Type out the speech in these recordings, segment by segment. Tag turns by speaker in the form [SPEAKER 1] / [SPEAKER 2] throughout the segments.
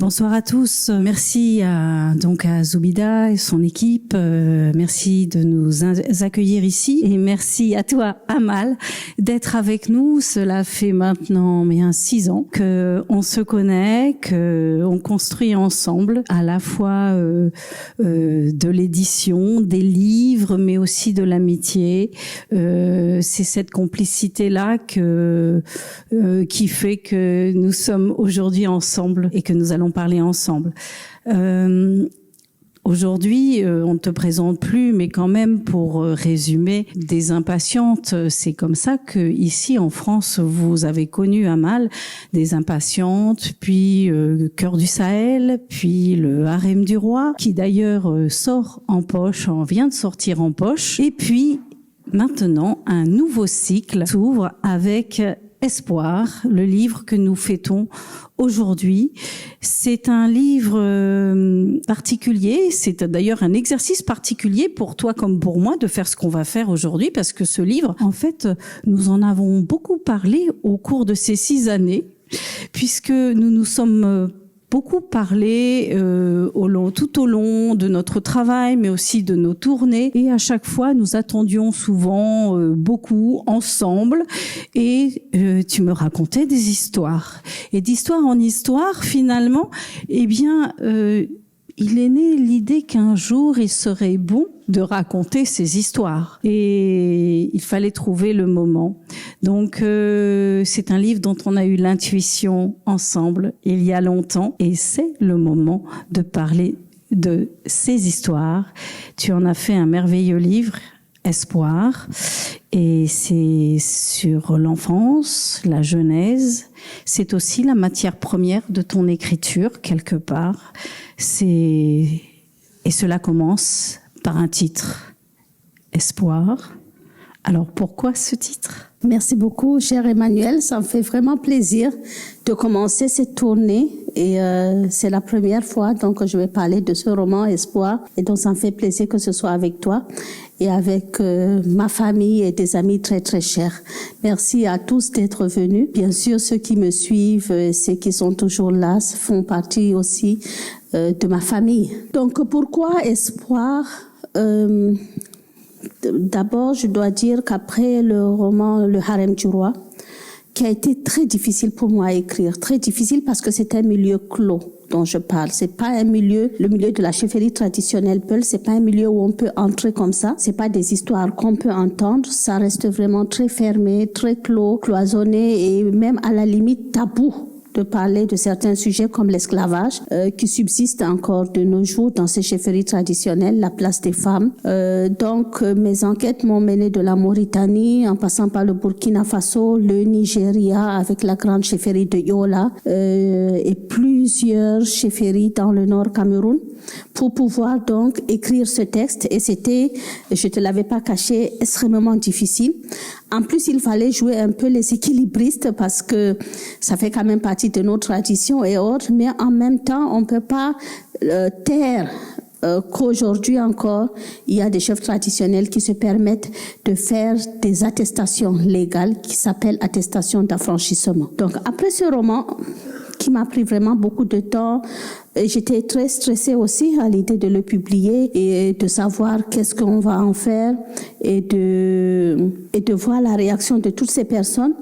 [SPEAKER 1] Bonsoir à tous. Merci à Zoubida et son équipe. Merci de nous accueillir ici et merci à toi, Amal, d'être avec nous. Cela fait maintenant 6 ans que on se connaît, que on construit ensemble à la fois de l'édition, des livres, mais aussi de l'amitié. C'est cette complicité-là qui fait que nous sommes aujourd'hui ensemble et que nous allons parler ensemble. Aujourd'hui, on ne te présente plus, mais quand même pour résumer, des impatientes, c'est comme ça que ici en France, vous avez connu Amal, des impatientes, puis Cœur du Sahel, puis le Harem du Roi, qui d'ailleurs vient de sortir en poche, et puis maintenant un nouveau cycle s'ouvre avec Espoir, le livre que nous fêtons aujourd'hui. C'est un livre particulier, c'est d'ailleurs un exercice particulier pour toi comme pour moi de faire ce qu'on va faire aujourd'hui, parce que ce livre, en fait, nous en avons beaucoup parlé au cours de ces 6 années, puisque nous nous sommes beaucoup parlé tout au long de notre travail, mais aussi de nos tournées. Et à chaque fois, nous attendions souvent beaucoup ensemble. Et tu me racontais des histoires. Et d'histoire en histoire, finalement, il est né l'idée qu'un jour, il serait bon de raconter ces histoires. Et il fallait trouver le moment. Donc, c'est un livre dont on a eu l'intuition ensemble il y a longtemps. Et c'est le moment de parler de ces histoires. Tu en as fait un merveilleux livre, Espoir. Et c'est sur l'enfance, la genèse. C'est aussi la matière première de ton écriture, quelque part. Et cela commence par un titre, Espoir. Alors, pourquoi ce titre ?
[SPEAKER 2] Merci beaucoup, cher Emmanuel. Ça me fait vraiment plaisir de commencer cette tournée. Et c'est la première fois donc je vais parler de ce roman, Espoir. Et donc, ça me fait plaisir que ce soit avec toi et avec ma famille et des amis très, très chers. Merci à tous d'être venus. Bien sûr, ceux qui me suivent, ceux qui sont toujours là, font partie aussi de ma famille. Donc, pourquoi Espoir ? D'abord, je dois dire qu'après le roman Le Harem du Roi, qui a été très difficile pour moi à écrire, très difficile parce que c'est un milieu clos dont je parle. C'est pas un milieu, le milieu de la chefferie traditionnelle Peul, c'est pas un milieu où on peut entrer comme ça. C'est pas des histoires qu'on peut entendre. Ça reste vraiment très fermé, très clos, cloisonné et même à la limite tabou de parler de certains sujets comme l'esclavage qui subsiste encore de nos jours dans ces chefferies traditionnelles, la place des femmes. Donc mes enquêtes m'ont mené de la Mauritanie en passant par le Burkina Faso, le Nigeria avec la grande chefferie de Yola et plusieurs chefferies dans le nord Cameroun pour pouvoir donc écrire ce texte. Et c'était, je te l'avais pas caché, extrêmement difficile. En plus, il fallait jouer un peu les équilibristes parce que ça fait quand même partie de nos traditions et autres, mais en même temps, on peut pas taire qu'aujourd'hui encore, il y a des chefs traditionnels qui se permettent de faire des attestations légales qui s'appellent attestations d'affranchissement. Donc, après ce roman, qui m'a pris vraiment beaucoup de temps, j'étais très stressée aussi à l'idée de le publier et de savoir qu'est-ce qu'on va en faire et de voir la réaction de toutes ces personnes.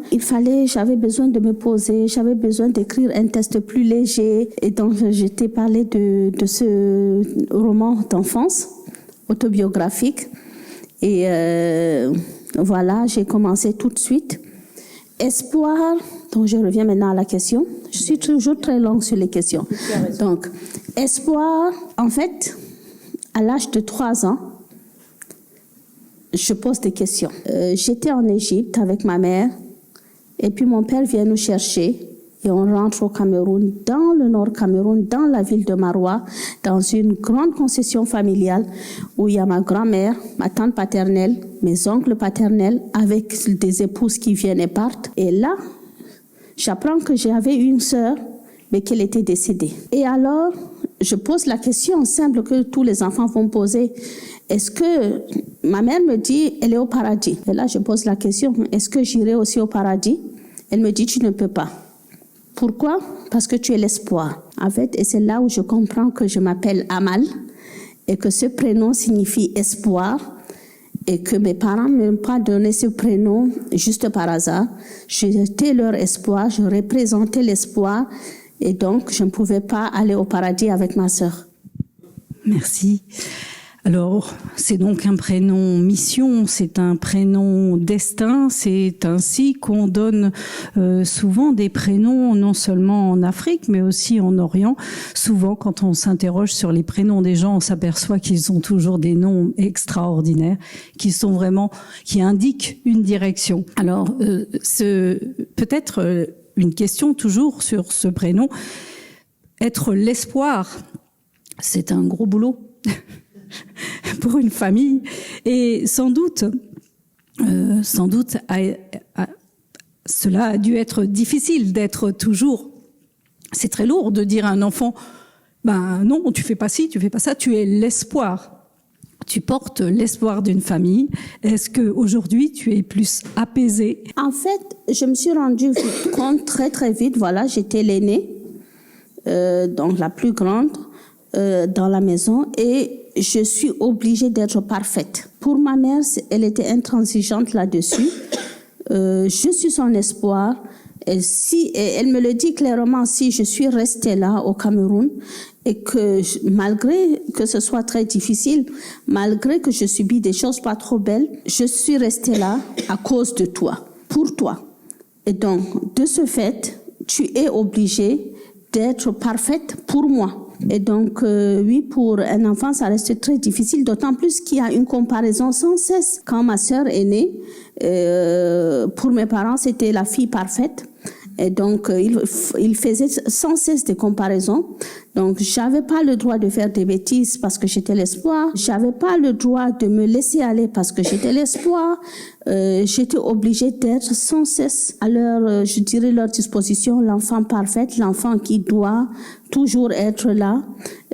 [SPEAKER 2] J'avais besoin de me poser, j'avais besoin d'écrire un texte plus léger et donc je t'ai parlé de ce roman d'enfance autobiographique et voilà, j'ai commencé tout de suite. Espoir, donc je reviens maintenant à la question. Je suis toujours très longue sur les questions. Donc, Espoir, en fait, à l'âge de 3 ans, je pose des questions. J'étais en Égypte avec ma mère, et puis mon père vient nous chercher, et on rentre au Cameroun, dans le nord Cameroun, dans la ville de Maroua, dans une grande concession familiale, où il y a ma grand-mère, ma tante paternelle, mes oncles paternels, avec des épouses qui viennent et partent. Et là, j'apprends que j'avais une sœur, mais qu'elle était décédée. Et alors, je pose la question simple que tous les enfants vont poser. Est-ce que, ma mère me dit, elle est au paradis. Et là, je pose la question, est-ce que j'irai aussi au paradis? Elle me dit, tu ne peux pas. Pourquoi? Parce que tu es l'espoir. En fait, et c'est là où je comprends que je m'appelle Amal et que ce prénom signifie espoir et que mes parents ne m'ont pas donné ce prénom juste par hasard. J'étais leur espoir, je représentais l'espoir et donc je ne pouvais pas aller au paradis avec ma sœur.
[SPEAKER 1] Merci. Alors, c'est donc un prénom mission, c'est un prénom destin, c'est ainsi qu'on donne souvent des prénoms non seulement en Afrique, mais aussi en Orient. Souvent, quand on s'interroge sur les prénoms des gens, on s'aperçoit qu'ils ont toujours des noms extraordinaires, qui indiquent une direction. Alors, peut-être une question toujours sur ce prénom. Être l'espoir, c'est un gros boulot. Pour une famille et sans doute cela a dû être difficile d'être toujours. C'est très lourd de dire à un enfant non, tu fais pas ci, tu fais pas ça, tu es l'espoir. Tu portes l'espoir d'une famille. Est-ce que aujourd'hui tu es plus apaisée?
[SPEAKER 2] En fait, je me suis rendu compte très très vite. Voilà, j'étais l'aînée, donc la plus grande dans la maison et je suis obligée d'être parfaite. Pour ma mère, elle était intransigeante là-dessus. Je suis son espoir. Et elle me le dit clairement, si je suis restée là au Cameroun et que malgré que ce soit très difficile, malgré que je subis des choses pas trop belles, je suis restée là à cause de toi, pour toi. Et donc, de ce fait, tu es obligée d'être parfaite pour moi. Et donc, oui, pour un enfant, ça reste très difficile, d'autant plus qu'il y a une comparaison sans cesse. Quand ma sœur est née, pour mes parents, c'était la fille parfaite. Et donc, il faisait sans cesse des comparaisons. Donc, j'avais pas le droit de faire des bêtises parce que j'étais l'espoir. J'avais pas le droit de me laisser aller parce que j'étais l'espoir. J'étais obligée d'être sans cesse à leur disposition, l'enfant parfait, l'enfant qui doit toujours être là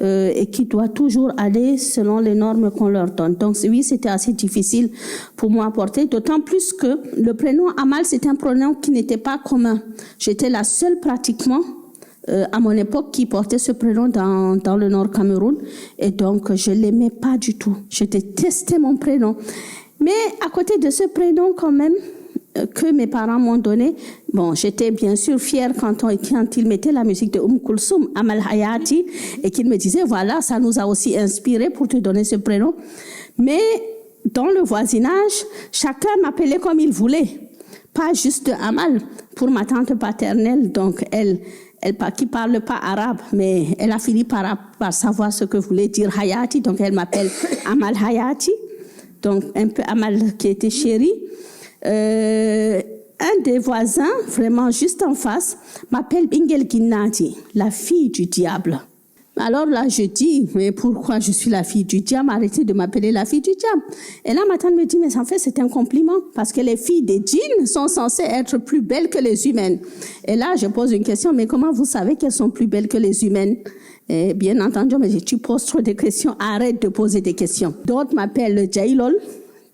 [SPEAKER 2] et qui doit toujours aller selon les normes qu'on leur donne. Donc oui, c'était assez difficile pour moi à porter, d'autant plus que le prénom Amal, c'est un prénom qui n'était pas commun. J'étais la seule pratiquement à mon époque qui portait ce prénom dans le Nord Cameroun et donc je l'aimais pas du tout. Je détestais mon prénom. Mais à côté de ce prénom quand même que mes parents m'ont donné, bon, j'étais bien sûr fière quand ils mettaient la musique de Kulthum, Amal Hayati, et qu'ils me disaient, voilà, ça nous a aussi inspiré pour te donner ce prénom. Mais dans le voisinage, chacun m'appelait comme il voulait, pas juste Amal. Pour ma tante paternelle, donc elle qui parle pas arabe, mais elle a fini par savoir ce que voulait dire Hayati, donc elle m'appelle Amal Hayati, donc un peu Amal qui était chérie. Un des voisins, vraiment juste en face, m'appelle Bingel Ginnati, la fille du diable. Alors là, je dis, mais pourquoi je suis la fille du diable? Arrêtez de m'appeler la fille du diable. Et là, ma tante me dit, mais en fait, c'est un compliment, parce que les filles des djinns sont censées être plus belles que les humaines. Et là, je pose une question, mais comment vous savez qu'elles sont plus belles que les humaines? Et bien entendu, mais tu poses trop de questions, arrête de poser des questions. D'autres m'appellent Jailol,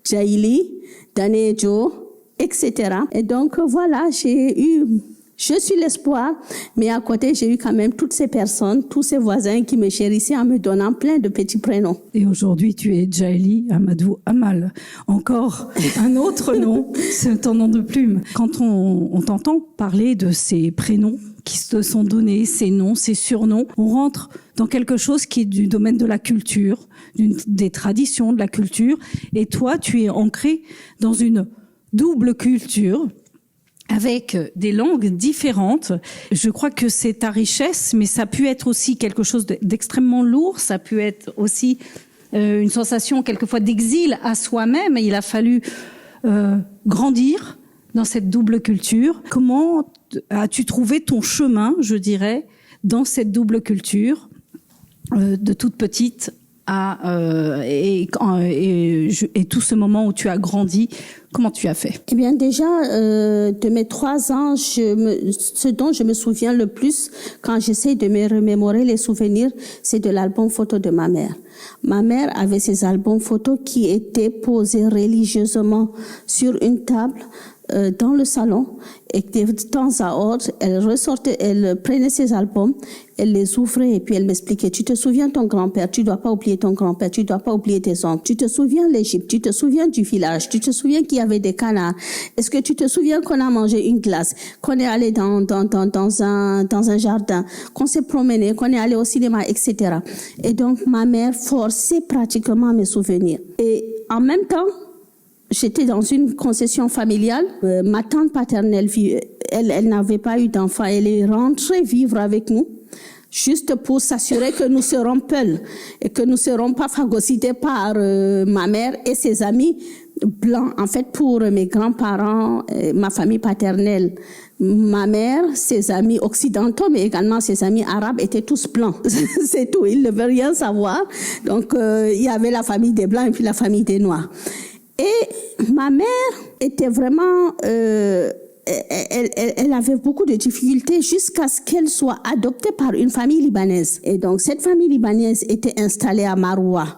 [SPEAKER 2] Jaili, Danejo, etc. Et donc, voilà, je suis l'espoir, mais à côté, j'ai eu quand même toutes ces personnes, tous ces voisins qui me chérissaient en me donnant plein de petits prénoms.
[SPEAKER 1] Et aujourd'hui, tu es Jaili Amadou Amal. Encore un autre nom, c'est ton nom de plume. Quand on t'entend parler de ces prénoms qui se sont donnés, ces noms, ces surnoms, on rentre dans quelque chose qui est du domaine de la culture, des traditions de la culture. Et toi, tu es ancré dans une double culture, avec des langues différentes. Je crois que c'est ta richesse, mais ça a pu être aussi quelque chose d'extrêmement lourd, ça a pu être aussi une sensation quelquefois d'exil à soi-même, et il a fallu grandir dans cette double culture. Comment as-tu trouvé ton chemin, je dirais, dans cette double culture, de toute petite et tout ce moment où tu as grandi, comment tu as fait?
[SPEAKER 2] Eh bien, déjà, de mes 3 ans, ce dont je me souviens le plus, quand j'essaie de me remémorer les souvenirs, c'est de l'album photo de ma mère. Ma mère avait ces albums photos qui étaient posés religieusement sur une table dans le salon et de temps à autre, elle prenait ses albums, elle les ouvrait et puis elle m'expliquait, tu te souviens ton grand-père, tu dois pas oublier ton grand-père, tu dois pas oublier tes oncles, tu te souviens l'Égypte, tu te souviens du village, tu te souviens qu'il y avait des canards, est-ce que tu te souviens qu'on a mangé une glace, qu'on est allé dans un jardin, qu'on s'est promené, qu'on est allé au cinéma, etc. Et donc ma mère forçait pratiquement mes souvenirs. Et en même temps, j'étais dans une concession familiale. Ma tante paternelle, elle n'avait pas eu d'enfant. Elle est rentrée vivre avec nous, juste pour s'assurer que nous serons peuls et que nous ne serons pas phagocytés par ma mère et ses amis blancs. En fait, pour mes grands-parents, ma famille paternelle, ma mère, ses amis occidentaux, mais également ses amis arabes étaient tous blancs. C'est tout. Ils ne veulent rien savoir. Donc, il y avait la famille des blancs et puis la famille des noirs. Et ma mère était vraiment, elle avait beaucoup de difficultés jusqu'à ce qu'elle soit adoptée par une famille libanaise. Et donc cette famille libanaise était installée à Maroua,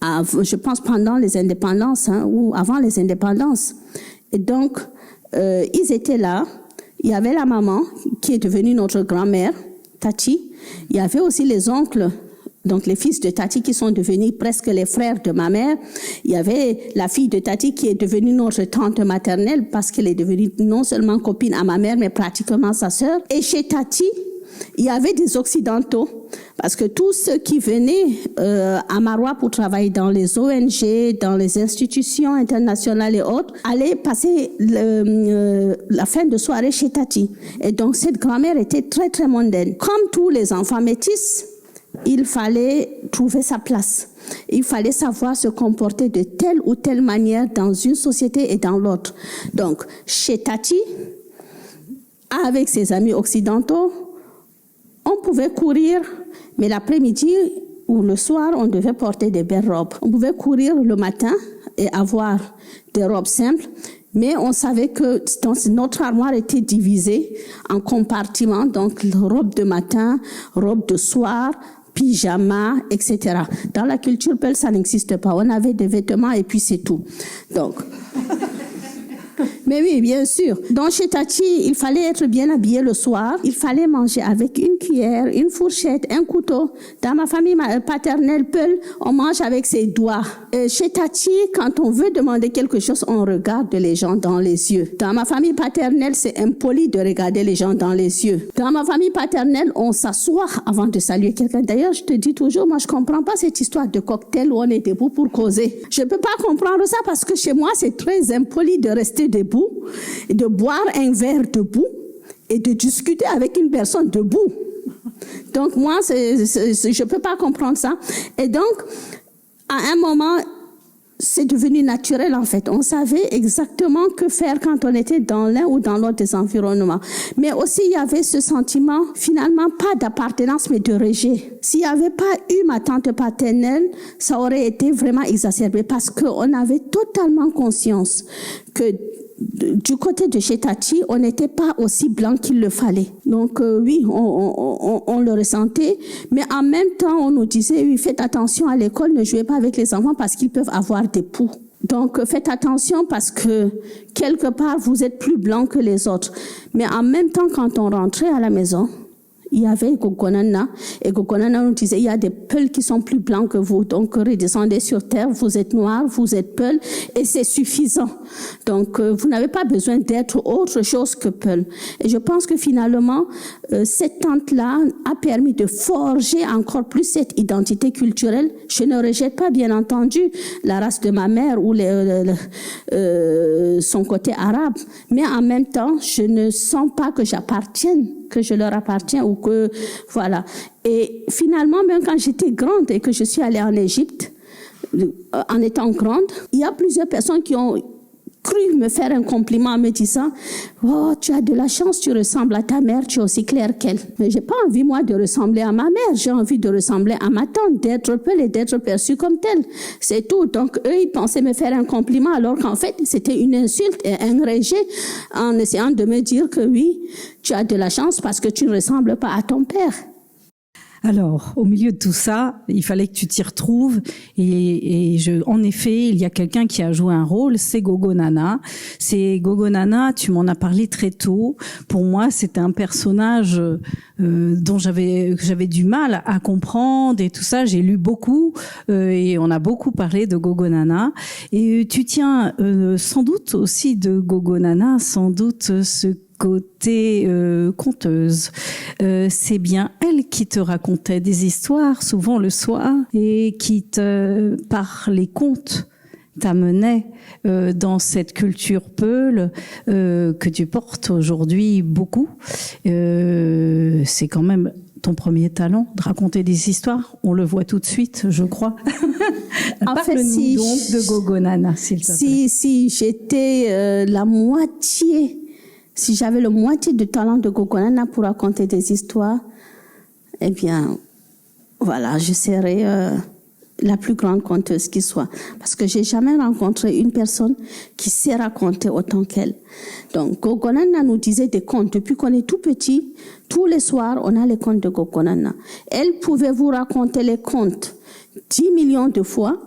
[SPEAKER 2] je pense pendant les indépendances ou avant les indépendances. Et donc ils étaient là. Il y avait la maman qui est devenue notre grand-mère, Tati. Il y avait aussi les oncles. Donc, les fils de Tati qui sont devenus presque les frères de ma mère. Il y avait la fille de Tati qui est devenue notre tante maternelle parce qu'elle est devenue non seulement copine à ma mère, mais pratiquement sa sœur. Et chez Tati, il y avait des Occidentaux parce que tous ceux qui venaient à Maroua pour travailler dans les ONG, dans les institutions internationales et autres, allaient passer la fin de soirée chez Tati. Et donc, cette grand-mère était très, très mondaine. Comme tous les enfants métis, il fallait trouver sa place. Il fallait savoir se comporter de telle ou telle manière dans une société et dans l'autre. Donc, chez Tati, avec ses amis occidentaux, on pouvait courir, mais l'après-midi ou le soir, on devait porter des belles robes. On pouvait courir le matin et avoir des robes simples, mais on savait que notre armoire était divisée en compartiments, donc robe de matin, robe de soir, pyjama, etc. Dans la culture peul, ça n'existe pas. On avait des vêtements et puis c'est tout. Donc, mais oui, bien sûr. Donc, chez Tati, il fallait être bien habillé le soir. Il fallait manger avec une cuillère, une fourchette, un couteau. Dans ma famille paternelle peul, on mange avec ses doigts. Chez Tati, quand on veut demander quelque chose, on regarde les gens dans les yeux. Dans ma famille paternelle, c'est impoli de regarder les gens dans les yeux. Dans ma famille paternelle, on s'assoit avant de saluer quelqu'un. D'ailleurs, je te dis toujours, moi, je comprends pas cette histoire de cocktail où on est debout pour causer. Je peux pas comprendre ça parce que chez moi, c'est très impoli de rester debout, et de boire un verre debout et de discuter avec une personne debout. Donc moi, je peux pas comprendre ça. Et donc, à un moment, c'est devenu naturel en fait. On savait exactement que faire quand on était dans l'un ou dans l'autre des environnements. Mais aussi, il y avait ce sentiment, finalement, pas d'appartenance, mais de rejet. S'il n'y avait pas eu ma tante paternelle, ça aurait été vraiment exacerbé parce qu'on avait totalement conscience que du côté de chez Tati, on n'était pas aussi blanc qu'il le fallait. Donc oui, on le ressentait, mais en même temps, on nous disait, oui, faites attention à l'école, ne jouez pas avec les enfants parce qu'ils peuvent avoir des poux. Donc faites attention parce que quelque part, vous êtes plus blanc que les autres. Mais en même temps, quand on rentrait à la maison, il y avait Gogonana, et Gogonana nous disait, il y a des peuls qui sont plus blancs que vous, donc redescendez sur terre, vous êtes noirs, vous êtes peuls, et c'est suffisant. Donc, vous n'avez pas besoin d'être autre chose que peul. Et je pense que finalement, cette tante-là a permis de forger encore plus cette identité culturelle. Je ne rejette pas, bien entendu, la race de ma mère ou son côté arabe, mais en même temps, je ne sens pas que que je leur appartiens ou que, voilà. Et finalement, même quand j'étais grande et que je suis allée en Égypte, en étant grande, il y a plusieurs personnes qui ont cru me faire un compliment en me disant « Oh, tu as de la chance, tu ressembles à ta mère, tu es aussi claire qu'elle. » Mais j'ai pas envie, moi, de ressembler à ma mère. J'ai envie de ressembler à ma tante, d'être peul et d'être perçue comme telle. C'est tout. Donc, eux, ils pensaient me faire un compliment alors qu'en fait, c'était une insulte et un rejet en essayant de me dire que oui, tu as de la chance parce que tu ne ressembles pas à ton père.
[SPEAKER 1] Alors, au milieu de tout ça, il fallait que tu t'y retrouves. En effet, il y a quelqu'un qui a joué un rôle, c'est Gogo Nana. C'est Gogo Nana, tu m'en as parlé très tôt. Pour moi, c'était un personnage dont j'avais du mal à comprendre et tout ça. J'ai lu beaucoup et on a beaucoup parlé de Gogo Nana. Et tu tiens sans doute aussi de Gogo Nana, sans doute ce côté conteuse. C'est bien elle qui te racontait des histoires, souvent le soir, et qui par les contes, t'amenait dans cette culture peul que tu portes aujourd'hui beaucoup. C'est quand même ton premier talent de raconter des histoires. On le voit tout de suite, je crois. Parle-nous donc de Gogo Nana, s'il te plaît.
[SPEAKER 2] Si j'étais la moitié, si j'avais le moitié du talent de Gogo Nana pour raconter des histoires, eh bien, voilà, je serais la plus grande conteuse qui soit. Parce que j'ai jamais rencontré une personne qui sait raconter autant qu'elle. Donc, Gogo Nana nous disait des contes. Depuis qu'on est tout petit, tous les soirs, on a les contes de Gogo Nana. Elle pouvait vous raconter les contes 10 millions de fois.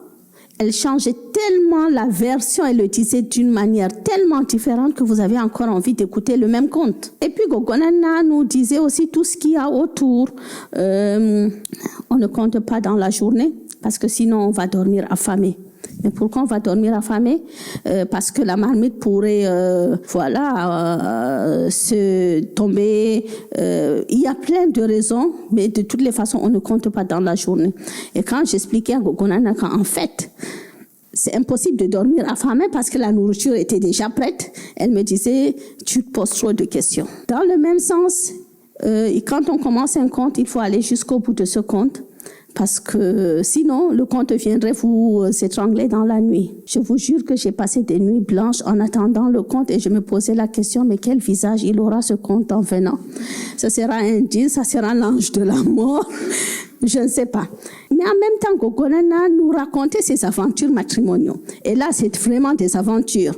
[SPEAKER 2] Elle changeait tellement la version, elle le disait d'une manière tellement différente que vous avez encore envie d'écouter le même conte. Et puis Gogo Nana nous disait aussi tout ce qu'il y a autour. On ne compte pas dans la journée parce que sinon on va dormir affamé. Mais pourquoi on va dormir affamé? Parce que la marmite pourrait, se tomber. Il y a plein de raisons, mais de toutes les façons, on ne compte pas dans la journée. Et quand j'expliquais à Gogo Nana qu'en fait, c'est impossible de dormir affamé parce que la nourriture était déjà prête, elle me disait, tu te poses trop de questions. Dans le même sens, quand on commence un conte, il faut aller jusqu'au bout de ce conte. Parce que sinon, le conte viendrait vous étrangler dans la nuit. Je vous jure que j'ai passé des nuits blanches en attendant le conte et je me posais la question, mais quel visage il aura ce conte en venant? Ce sera un djinn, ça sera l'ange de la mort, je ne sais pas. Mais en même temps, Gogo Nana nous racontait ses aventures matrimoniales. Et là, c'est vraiment des aventures.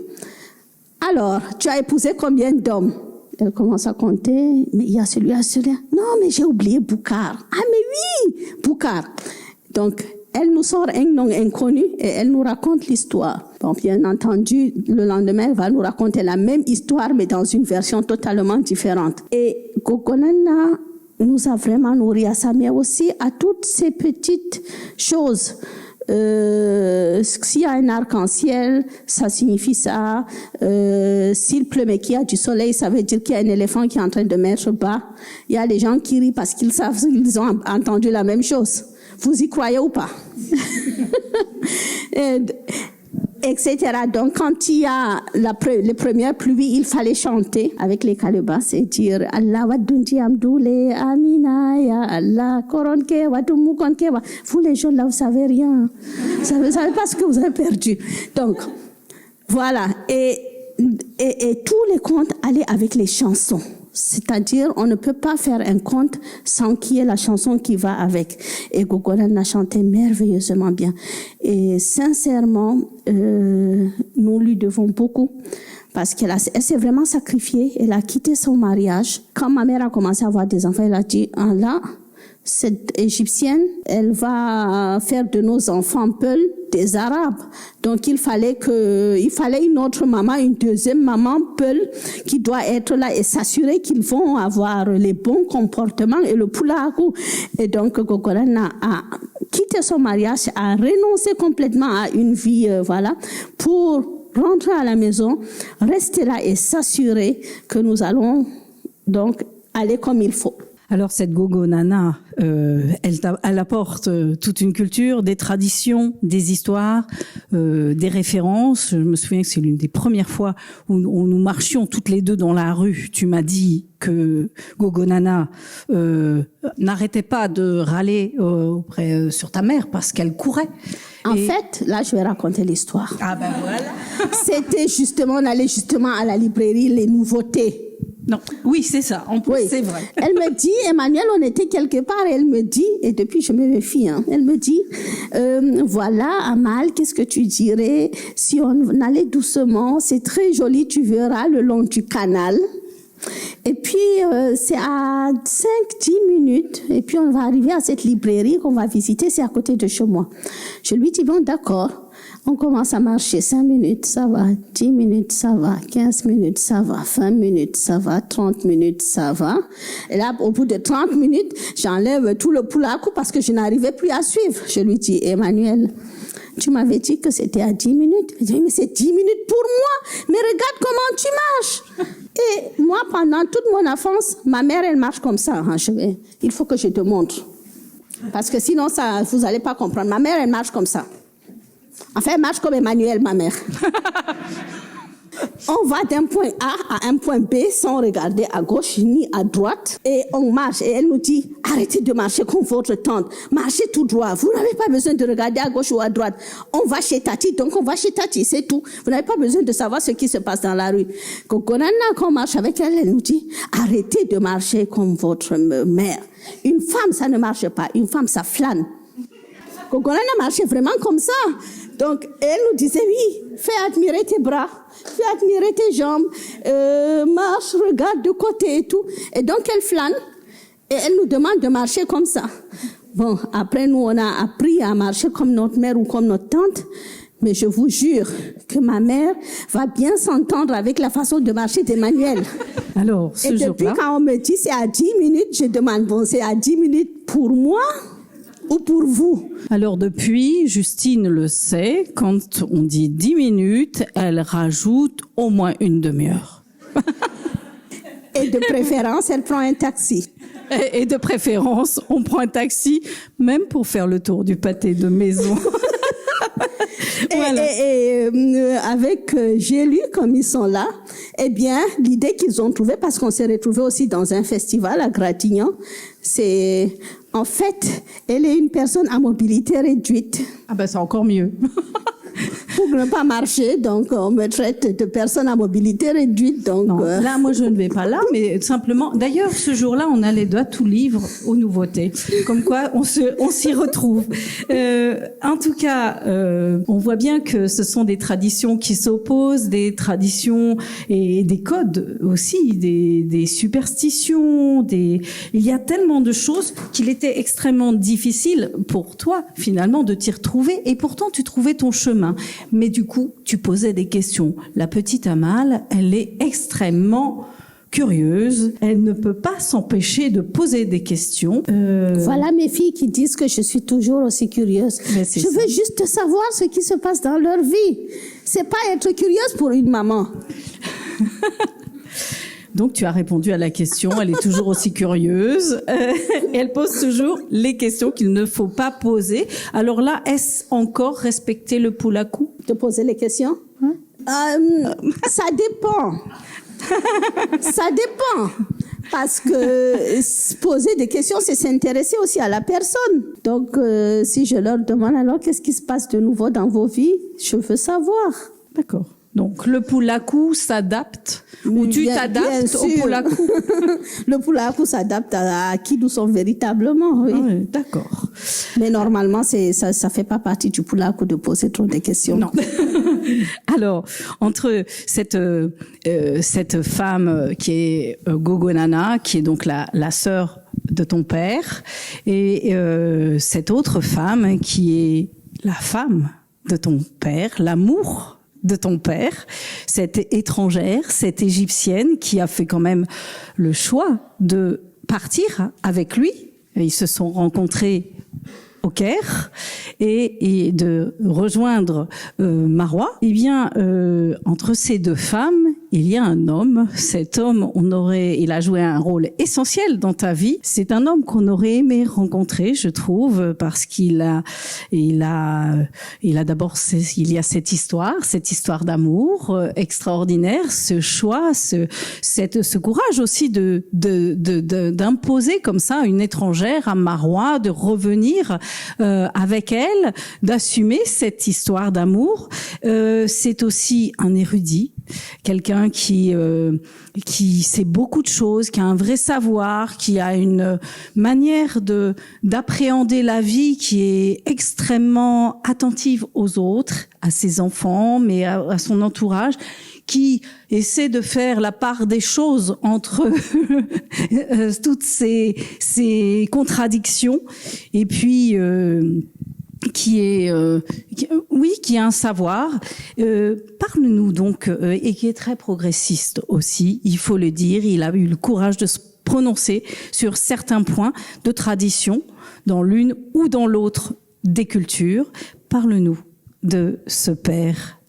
[SPEAKER 2] Alors, tu as épousé combien d'hommes? Elle commence à compter, mais il y a celui-là. Non, mais j'ai oublié Boucar. Ah, mais oui, Boucar. Donc, elle nous sort un nom inconnu et elle nous raconte l'histoire. Bon, bien entendu, le lendemain, elle va nous raconter la même histoire, mais dans une version totalement différente. Et Gogo Nana nous a vraiment nourri à ça, mais aussi à toutes ces petites choses. S'il y a un arc-en-ciel, ça signifie ça. S'il pleut mais qu'il y a du soleil, ça veut dire qu'il y a un éléphant qui est en train de mettre bas. Il y a des gens qui rient parce qu'ils savent qu'ils ont entendu la même chose. Vous y croyez ou pas? Etc. Donc, quand il y a les premières pluies, il fallait chanter avec les calebasses et dire Allah wadunji amdoule amina ya Allah koronke wadumukonke. Vous les jeunes là, vous savez rien. Vous savez pas ce que vous avez perdu. Donc, voilà. Et tous les contes allaient avec les chansons. C'est-à-dire, on ne peut pas faire un conte sans qu'il y ait la chanson qui va avec. Et Gogo Nana chantait merveilleusement bien. Et sincèrement, nous lui devons beaucoup parce qu'elle s'est vraiment sacrifiée. Elle a quitté son mariage. Quand ma mère a commencé à avoir des enfants, elle a dit, ah là, cette Égyptienne, elle va faire de nos enfants Peul des Arabes. Donc il fallait une autre maman, une deuxième maman Peul qui doit être là et s'assurer qu'ils vont avoir les bons comportements et le poulakou. Et donc Gogo Nana a quitté son mariage, a renoncé complètement à une vie, pour rentrer à la maison, rester là et s'assurer que nous allons donc aller comme il faut.
[SPEAKER 1] Alors cette Gogo Nana, elle apporte toute une culture, des traditions, des histoires, des références. Je me souviens que c'est l'une des premières fois où nous marchions toutes les deux dans la rue. Tu m'as dit que Gogo Nana n'arrêtait pas de râler sur ta mère parce qu'elle courait.
[SPEAKER 2] En fait, là, je vais raconter l'histoire.
[SPEAKER 1] Ah ben voilà.
[SPEAKER 2] C'était justement, on allait justement à la librairie Les Nouveautés.
[SPEAKER 1] Non, oui, c'est ça. En plus,
[SPEAKER 2] oui.
[SPEAKER 1] C'est vrai.
[SPEAKER 2] Elle me dit, Emmanuel, on était quelque part, et elle me dit, et depuis je me méfie, elle me dit, voilà, Amal, qu'est-ce que tu dirais si on allait doucement, c'est très joli, tu verras le long du canal. Et puis, c'est à 5-10 minutes. Et puis, on va arriver à cette librairie qu'on va visiter. C'est à côté de chez moi. Je lui dis, bon, d'accord. On commence à marcher. 5 minutes, ça va. 10 minutes, ça va. 15 minutes, ça va. 20 minutes, ça va. 30 minutes, ça va. Et là, au bout de 30 minutes, j'enlève tout le poulakou parce que je n'arrivais plus à suivre. Je lui dis, Emmanuel, tu m'avais dit que c'était à 10 minutes. Je dis, mais c'est 10 minutes pour moi. Mais regarde comment tu marches. Et moi, pendant toute mon enfance, ma mère, elle marche comme ça. Hein. Il faut que je te montre. Parce que sinon, ça, vous n'allez pas comprendre. Ma mère, elle marche comme ça. Enfin, elle marche comme Emmanuel, ma mère. On va d'un point A à un point B sans regarder à gauche ni à droite. Et on marche. Et elle nous dit, arrêtez de marcher comme votre tante. Marchez tout droit. Vous n'avez pas besoin de regarder à gauche ou à droite. On va chez Tati, donc on va chez Tati, c'est tout. Vous n'avez pas besoin de savoir ce qui se passe dans la rue. Quand on marche avec elle, elle nous dit, arrêtez de marcher comme votre mère. Une femme, ça ne marche pas. Une femme, ça flâne. Coconana marchait vraiment comme ça. Donc, elle nous disait, oui, fais admirer tes bras, fais admirer tes jambes, marche, regarde de côté et tout. Et donc, elle flâne et elle nous demande de marcher comme ça. Bon, après, nous, on a appris à marcher comme notre mère ou comme notre tante. Mais je vous jure que ma mère va bien s'entendre avec la façon de marcher d'Emmanuel.
[SPEAKER 1] Alors, ce jour-là...
[SPEAKER 2] Et depuis, quand on me dit c'est à 10 minutes, je demande, bon, c'est à 10 minutes pour moi ou pour vous?
[SPEAKER 1] Alors depuis, Justine le sait, quand on dit 10 minutes, elle rajoute au moins une demi-heure.
[SPEAKER 2] Et de préférence, elle prend un taxi.
[SPEAKER 1] Et de préférence, on prend un taxi, même pour faire le tour du pâté de maison.
[SPEAKER 2] Voilà. Avec J'ai-lu, comme ils sont là, eh bien, l'idée qu'ils ont trouvée, parce qu'on s'est retrouvés aussi dans un festival à Gratignan, c'est, en fait, elle est une personne à mobilité réduite.
[SPEAKER 1] Ah ben, c'est encore mieux.
[SPEAKER 2] Pour ne pas marcher, donc on me traite de personne à mobilité réduite. Donc
[SPEAKER 1] non, là, moi, je ne vais pas là, mais simplement... D'ailleurs, ce jour-là, on a les doigts tout livres aux nouveautés. Comme quoi, on s'y retrouve. En tout cas, on voit bien que ce sont des traditions qui s'opposent, des traditions et des codes aussi, des superstitions, il y a tellement de choses qu'il était extrêmement difficile pour toi, finalement, de t'y retrouver. Et pourtant, tu trouvais ton chemin. Mais du coup, tu posais des questions. La petite Amal, elle est extrêmement curieuse. Elle ne peut pas s'empêcher de poser des questions.
[SPEAKER 2] Voilà mes filles qui disent que je suis toujours aussi curieuse. Je veux juste savoir ce qui se passe dans leur vie. C'est pas être curieuse pour une maman.
[SPEAKER 1] Donc, tu as répondu à la question. Elle est toujours aussi curieuse. Et elle pose toujours les questions qu'il ne faut pas poser. Alors là, est-ce encore respecter le poulakou?
[SPEAKER 2] De poser les questions? Ça dépend. Ça dépend. Parce que poser des questions, c'est s'intéresser aussi à la personne. Donc, si je leur demande alors qu'est-ce qui se passe de nouveau dans vos vies, je veux savoir.
[SPEAKER 1] D'accord. Donc, le poulakou s'adapte, ou tu t'adaptes au poulakou?
[SPEAKER 2] Le poulakou s'adapte à qui nous sommes véritablement, oui.
[SPEAKER 1] Oui, d'accord.
[SPEAKER 2] Mais normalement, ça fait pas partie du poulakou de poser trop de questions.
[SPEAKER 1] Non. Alors, entre cette femme qui est Gogo Nana, qui est donc la sœur de ton père, et cette autre femme qui est la femme de ton père, l'amour de ton père, cette étrangère, cette égyptienne qui a fait quand même le choix de partir avec lui. Ils se sont rencontrés au Caire et de rejoindre Marois. Eh bien, entre ces deux femmes, il y a un homme. Cet homme, il a joué un rôle essentiel dans ta vie. C'est un homme qu'on aurait aimé rencontrer, je trouve, parce qu'il a d'abord, il y a cette histoire d'amour extraordinaire, ce choix, ce courage aussi d'imposer comme ça une étrangère à Marois, de revenir avec elle, d'assumer cette histoire d'amour. C'est aussi un érudit, quelqu'un qui sait beaucoup de choses, qui a un vrai savoir, qui a une manière d'appréhender la vie qui est extrêmement attentive aux autres, à ses enfants, mais à son entourage, qui essaie de faire la part des choses entre toutes ces contradictions, et puis qui a un savoir. Parle-nous donc, et qui est très progressiste aussi, il faut le dire. Il a eu le courage de se prononcer sur certains points de tradition dans l'une ou dans l'autre des cultures. Parle-nous de ce père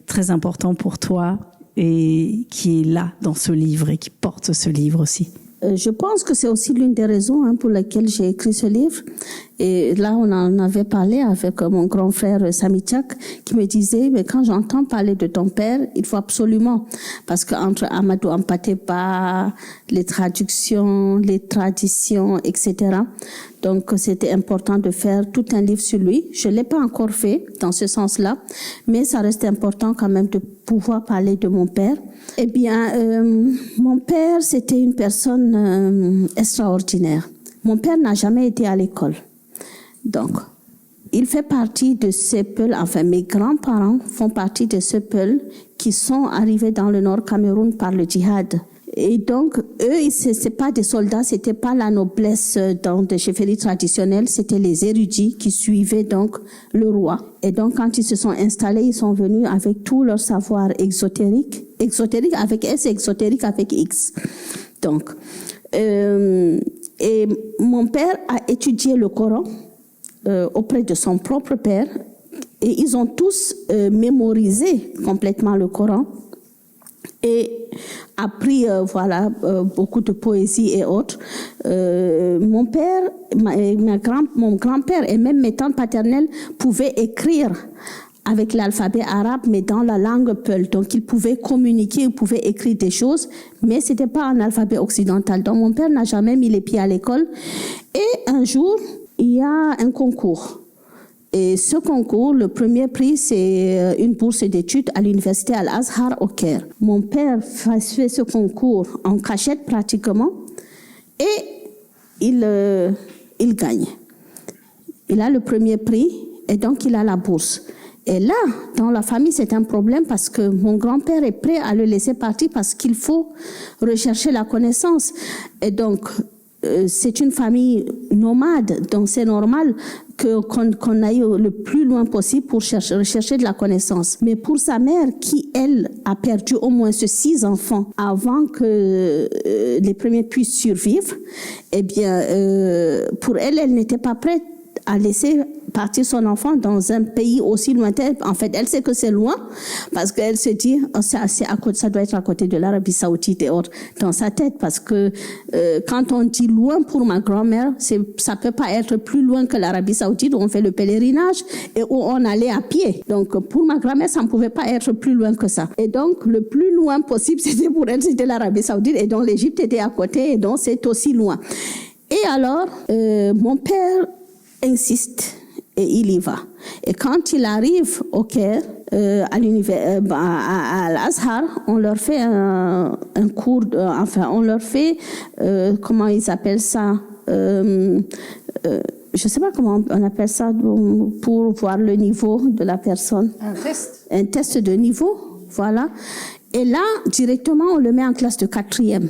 [SPEAKER 1] très important pour toi et qui est là dans ce livre et qui porte ce livre aussi.
[SPEAKER 2] Je pense que c'est aussi l'une des raisons pour lesquelles j'ai écrit ce livre. Et là, on en avait parlé avec mon grand frère Sami Tchak, qui me disait, mais quand j'entends parler de ton père, il faut absolument, parce qu'entre Amadou Hampâté-Bâ, les traductions, les traditions, etc. Donc, c'était important de faire tout un livre sur lui. Je l'ai pas encore fait dans ce sens-là, mais ça reste important quand même de pouvoir parler de mon père. Eh bien, mon père, c'était une personne extraordinaire. Mon père n'a jamais été à l'école. Donc, il fait partie de ces peuples, enfin mes grands-parents font partie de ces peuples qui sont arrivés dans le Nord Cameroun par le djihad. Et donc, eux, c'est pas des soldats, c'était pas la noblesse dans des chefferies traditionnelles, c'était les érudits qui suivaient donc le roi. Et donc, quand ils se sont installés, ils sont venus avec tout leur savoir exotérique avec S, exotérique avec X. Donc, et mon père a étudié le Coran auprès de son propre père, et ils ont tous mémorisé complètement le Coran et appris beaucoup de poésie et autres. Mon père, mon grand-père et même mes tantes paternelles pouvaient écrire avec l'alphabet arabe, mais dans la langue peul. Donc, ils pouvaient communiquer, ils pouvaient écrire des choses, mais c'était pas un alphabet occidental. Donc, mon père n'a jamais mis les pieds à l'école. Et un jour, il y a un concours. Et ce concours, le premier prix, c'est une bourse d'études à l'université Al-Azhar au Caire. Mon père fait ce concours en cachette pratiquement, et il gagne. Il a le premier prix, et donc il a la bourse. Et là, dans la famille, c'est un problème parce que mon grand-père est prêt à le laisser partir parce qu'il faut rechercher la connaissance. Et donc, c'est une famille nomade, donc c'est normal qu'on aille le plus loin possible pour rechercher de la connaissance. Mais pour sa mère, qui, elle, a perdu au moins 6 enfants avant que les premiers puissent survivre, eh bien, pour elle, elle n'était pas prête à laisser partir son enfant dans un pays aussi lointain. En fait, elle sait que c'est loin parce qu'elle se dit ça doit être à côté de l'Arabie Saoudite et autres dans sa tête, parce que quand on dit loin pour ma grand-mère, ça peut pas être plus loin que l'Arabie Saoudite où on fait le pèlerinage et où on allait à pied. Donc pour ma grand-mère, ça ne pouvait pas être plus loin que ça. Et donc le plus loin possible, c'était pour elle, c'était l'Arabie Saoudite, et donc l'Égypte était à côté, et donc c'est aussi loin. Et alors mon père insiste et il y va. Et quand il arrive au Caire, à l'Azhar, on leur fait un cours, on leur fait, comment ils appellent ça, je sais pas comment on appelle ça, pour voir le niveau de la personne.
[SPEAKER 1] Un test.
[SPEAKER 2] Un test de niveau, voilà. Et là, directement, on le met en classe de 4e.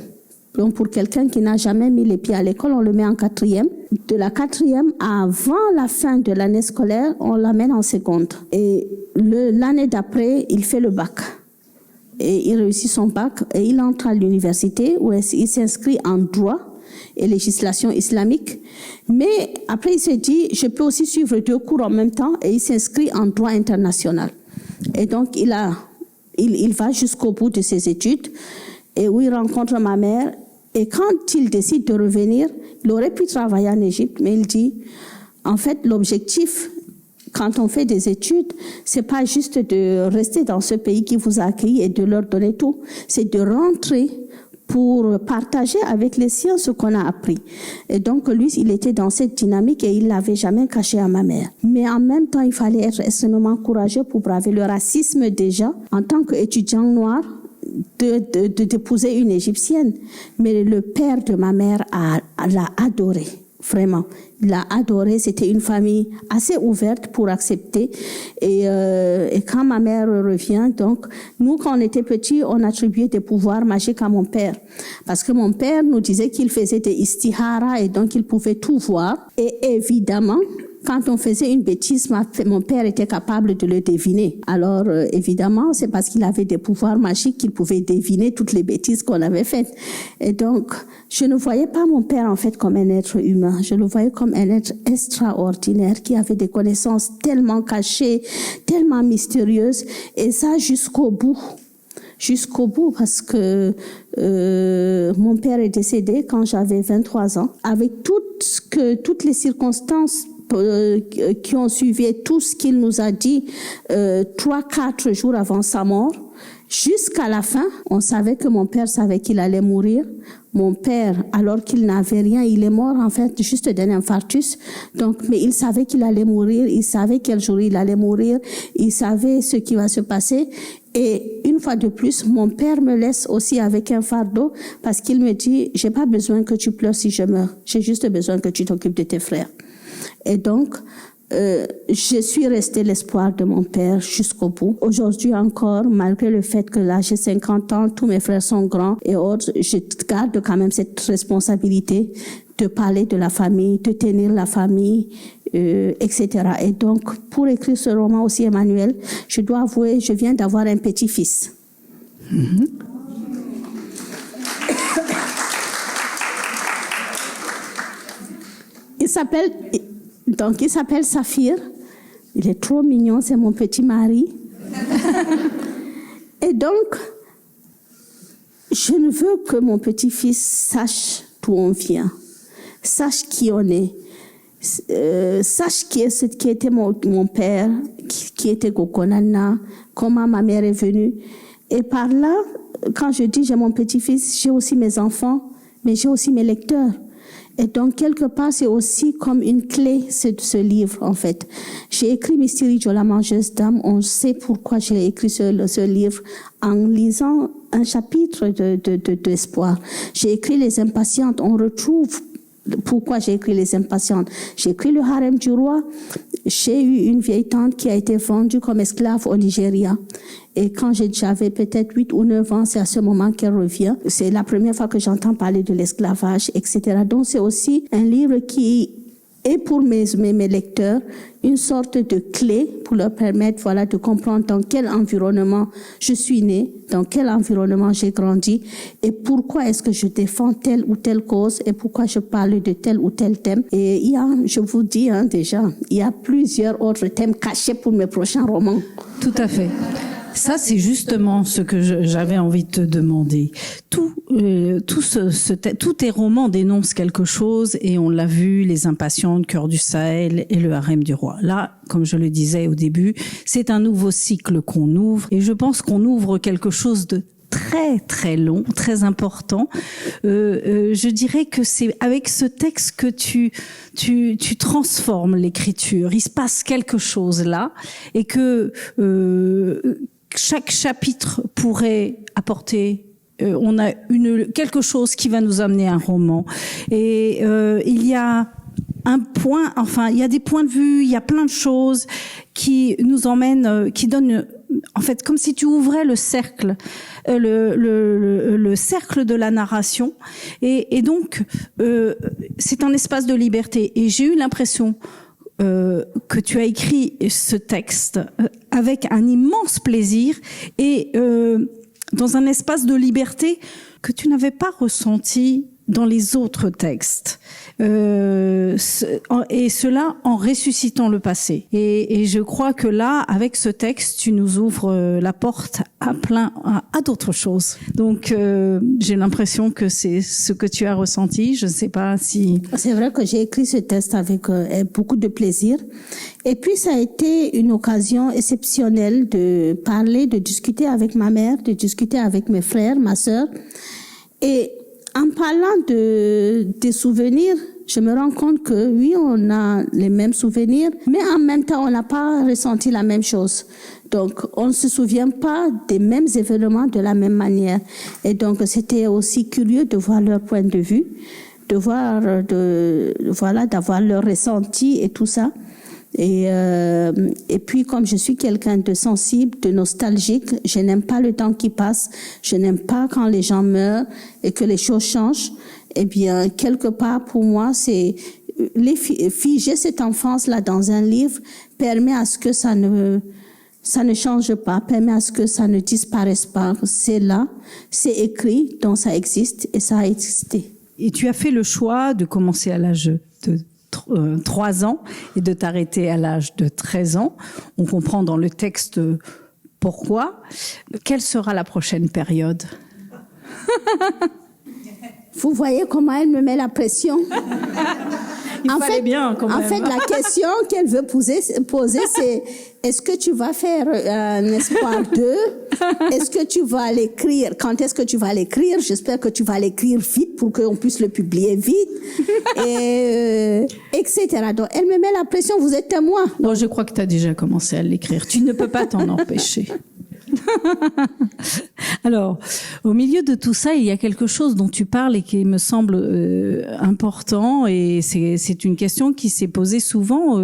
[SPEAKER 2] Donc, pour quelqu'un qui n'a jamais mis les pieds à l'école, on le met en 4e. De la 4e, avant la fin de l'année scolaire, on l'amène en seconde. Et l'année d'après, il fait le bac. Et il réussit son bac et il entre à l'université où il s'inscrit en droit et législation islamique. Mais après, il s'est dit, je peux aussi suivre 2 cours en même temps, et il s'inscrit en droit international. Et donc, il va jusqu'au bout de ses études, et où il rencontre ma mère. Et quand il décide de revenir, il aurait pu travailler en Égypte, mais il dit, en fait, l'objectif, quand on fait des études, c'est pas juste de rester dans ce pays qui vous a accueilli et de leur donner tout, c'est de rentrer pour partager avec les siens ce qu'on a appris. Et donc, lui, il était dans cette dynamique et il l'avait jamais caché à ma mère. Mais en même temps, il fallait être extrêmement courageux pour braver le racisme déjà, en tant qu'étudiant noir, d'épouser une Égyptienne. Mais le père de ma mère l'a adoré. Vraiment. Il a adoré. C'était une famille assez ouverte pour accepter. Et quand ma mère revient, donc, nous, quand on était petits, on attribuait des pouvoirs magiques à mon père. Parce que mon père nous disait qu'il faisait des istihara et donc il pouvait tout voir. Et évidemment, quand on faisait une bêtise, mon père était capable de le deviner. Alors, évidemment, c'est parce qu'il avait des pouvoirs magiques qu'il pouvait deviner toutes les bêtises qu'on avait faites. Et donc, je ne voyais pas mon père, en fait, comme un être humain. Je le voyais comme un être extraordinaire qui avait des connaissances tellement cachées, tellement mystérieuses. Et ça, jusqu'au bout. Jusqu'au bout, parce que mon père est décédé quand j'avais 23 ans. Avec toutes les circonstances qui ont suivi tout ce qu'il nous a dit 3-4 jours avant sa mort, jusqu'à la fin, on savait que mon père savait qu'il allait mourir. Mon père, alors qu'il n'avait rien, il est mort en fait juste d'un infarctus. Donc, mais il savait qu'il allait mourir, il savait quel jour il allait mourir, il savait ce qui va se passer. Et une fois de plus, mon père me laisse aussi avec un fardeau parce qu'il me dit, j'ai pas besoin que tu pleures si je meurs, j'ai juste besoin que tu t'occupes de tes frères. Et donc, je suis restée l'espoir de mon père jusqu'au bout. Aujourd'hui encore, malgré le fait que là j'ai 50 ans, tous mes frères sont grands et autres, je garde quand même cette responsabilité de parler de la famille, de tenir la famille, etc. Et donc, pour écrire ce roman aussi, Emmanuel, je dois avouer, je viens d'avoir un petit-fils. Mm-hmm. Il s'appelle Saphir. Il est trop mignon, c'est mon petit mari. Et donc, je ne veux que mon petit-fils sache d'où on vient, sache qui on est, sache qui était mon père, qui était Gokonana, comment ma mère est venue. Et par là, quand je dis j'ai mon petit-fils, j'ai aussi mes enfants, mais j'ai aussi mes lecteurs. Et donc, quelque part, c'est aussi comme une clé, ce livre, en fait. J'ai écrit Mystery Joe, la mangeuse d'âme. On sait pourquoi j'ai écrit ce livre en lisant un chapitre d'espoir. J'ai écrit Les Impatientes. On retrouve pourquoi j'ai écrit Les Impatientes. J'ai écrit Le Harem du Roi. J'ai eu une vieille tante qui a été vendue comme esclave au Nigeria. Et quand j'avais peut-être 8 ou 9 ans, c'est à ce moment qu'elle revient. C'est la première fois que j'entends parler de l'esclavage, etc. Donc c'est aussi un livre qui est pour mes lecteurs une sorte de clé pour leur permettre, voilà, de comprendre dans quel environnement je suis née, dans quel environnement j'ai grandi et pourquoi est-ce que je défends telle ou telle cause et pourquoi je parle de tel ou tel thème. Et il y a, je vous dis déjà, il y a plusieurs autres thèmes cachés pour mes prochains romans.
[SPEAKER 1] Tout à fait. Ça, c'est justement ce que j'avais envie de te demander. Tous tes romans dénoncent quelque chose et on l'a vu, Les Impatientes, Cœur du Sahel et Le Harem du Roi. Là, comme je le disais au début, c'est un nouveau cycle qu'on ouvre et je pense qu'on ouvre quelque chose de très très long, très important. Je dirais que c'est avec ce texte que tu transformes l'écriture. Il se passe quelque chose là et que chaque chapitre pourrait apporter. On a quelque chose qui va nous amener à un roman. Et il y a un point, enfin, il y a des points de vue, il y a plein de choses qui nous emmènent, qui donnent, en fait, comme si tu ouvrais le cercle, le cercle de la narration. Et donc, c'est un espace de liberté. Et j'ai eu l'impression que tu as écrit ce texte avec un immense plaisir et dans un espace de liberté que tu n'avais pas ressenti dans les autres textes, et cela en ressuscitant le passé. Et je crois que là, avec ce texte, tu nous ouvres la porte à d'autres choses. Donc, j'ai l'impression que c'est ce que tu as ressenti. Je ne sais pas si...
[SPEAKER 2] C'est vrai que j'ai écrit ce texte avec beaucoup de plaisir. Et puis, ça a été une occasion exceptionnelle de parler, de discuter avec ma mère, de discuter avec mes frères, ma sœur. Et en parlant des souvenirs, je me rends compte que oui, on a les mêmes souvenirs, mais en même temps, on n'a pas ressenti la même chose. Donc, on ne se souvient pas des mêmes événements de la même manière. Et donc, c'était aussi curieux de voir leur point de vue. d'avoir leur ressenti et tout ça. Et puis, comme je suis quelqu'un de sensible, de nostalgique, je n'aime pas le temps qui passe, je n'aime pas quand les gens meurent et que les choses changent. Eh bien, quelque part, pour moi, c'est figer cette enfance-là dans un livre permet à ce que ça ne change pas, permet à ce que ça ne disparaisse pas. C'est là, c'est écrit, donc ça existe et ça a existé.
[SPEAKER 1] Et tu as fait le choix de commencer à l'âge de 3 ans et de t'arrêter à l'âge de 13 ans. On comprend dans le texte pourquoi. Quelle sera la prochaine période?
[SPEAKER 2] Vous voyez comment elle me met la pression?
[SPEAKER 1] En fait,
[SPEAKER 2] la question qu'elle veut poser, c'est est-ce que tu vas faire un espoir 2? Est-ce que tu vas l'écrire? Quand est-ce que tu vas l'écrire? J'espère que tu vas l'écrire vite pour qu'on puisse le publier vite, etc. Donc, elle me met la pression, vous êtes témoin.
[SPEAKER 1] Non, je crois que tu as déjà commencé à l'écrire. Tu ne peux pas t'en empêcher. Alors, au milieu de tout ça, il y a quelque chose dont tu parles et qui me semble important, et c'est une question qui s'est posée souvent